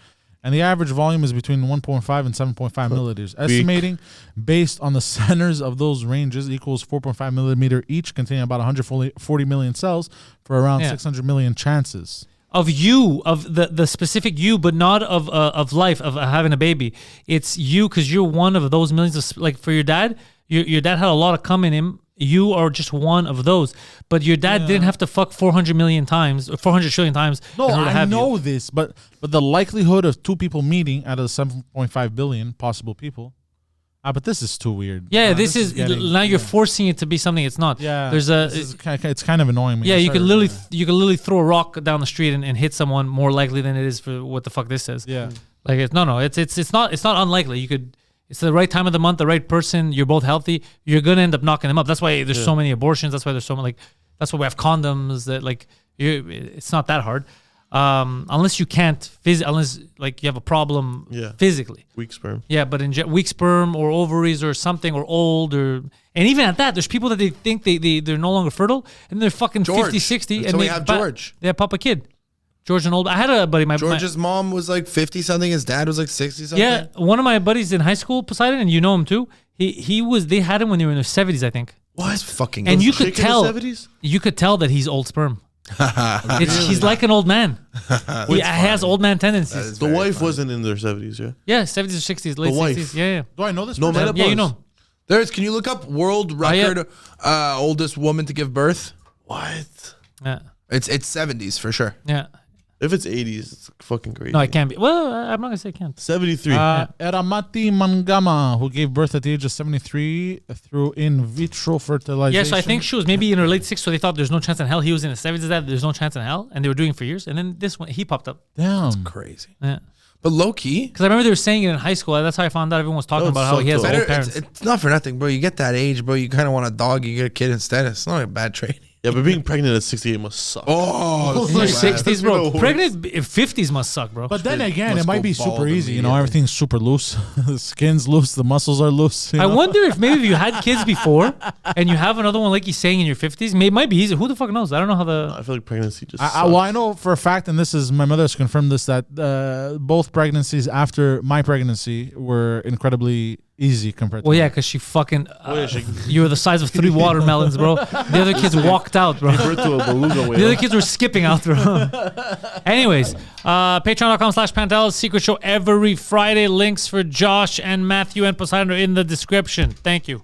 And the average volume is between 1.5 and 7.5 milliliters. Estimating based on the centers of those ranges equals 4.5 millimeter each, containing about 140 million cells for around 600 million chances. Of the specific you, but not of life, of having a baby. It's you because you're one of those millions of, like for your dad, your dad had a lot of cum in him. You are just one of those. But your dad didn't have to fuck 400 million times, or 400 trillion times. No, in order to I have know you. this, but the likelihood of two people meeting out of the 7.5 billion possible people. But this is too weird. Yeah, this is getting, now you're forcing it to be something it's not. Yeah, there's it's kind of annoying me. Yeah, you can literally throw a rock down the street and hit someone more likely than it is for what the fuck this is. Yeah, like it's not unlikely. You could. It's the right time of the month, the right person. You're both healthy. You're gonna end up knocking them up. That's why there's so many abortions. That's why there's so many. That's why we have condoms. That it's not that hard, unless you can't unless like you have a problem physically. Weak sperm. Yeah, but weak sperm or ovaries or something or old and even at that, there's people that they think they're no longer fertile and they're fucking 50, 60 and so they we have George. They pop a kid. George and old. I had a buddy. George's mom was like 50 something. His dad was like 60 something. Yeah, one of my buddies in high school, Poseidon, and you know him too. They had him when they were in their 70s, I think. What? Fucking. And you could tell. 70s? You could tell that he's old sperm. He's like an old man. He has old man tendencies. The wife wasn't in their 70s, yeah? Yeah, 70s or 60s, late 60s. Yeah. Do I know this? No person? menopause. Yeah, you know. Can you look up world record oldest woman to give birth? What? Yeah. It's 70s for sure. Yeah. If it's 80s, it's fucking crazy. No, it can't be. Well, I'm not gonna say it can't. 73. Eramati Mangama, who gave birth at the age of 73 through in vitro fertilization. Yes, I think she was maybe in her late 60s, so they thought there's no chance in hell. He was in his 70s, that there's no chance in hell, and they were doing it for years. And then this one, he popped up. Damn. Crazy. Yeah. But low key, because I remember they were saying it in high school. That's how I found out. Everyone was talking about how he has old parents. It's not for nothing, bro. You get that age, bro. You kind of want a dog. You get a kid instead. It's not a bad trade. Yeah, but being pregnant at 68 must suck. Oh, in your 60s, bro. Pregnant 50s must suck, bro. But then again, it might be super easy. You know, everything's super loose. The skin's loose. The muscles are loose. I wonder if maybe if you had kids before and you have another one, like he's saying, in your 50s, it might be easy. Who the fuck knows? I don't know how the... I feel like pregnancy just well, I know for a fact, and this is, my mother has confirmed this, that both pregnancies after my pregnancy were incredibly easy compared to Well, yeah, because she fucking... you were the size of 3 watermelons, bro. The other kids walked out, bro. The other kids were skipping out, bro. Anyways, patreon.com/Pantelis. Secret show every Friday. Links for Josh and Matthew and Poseidon are in the description. Thank you.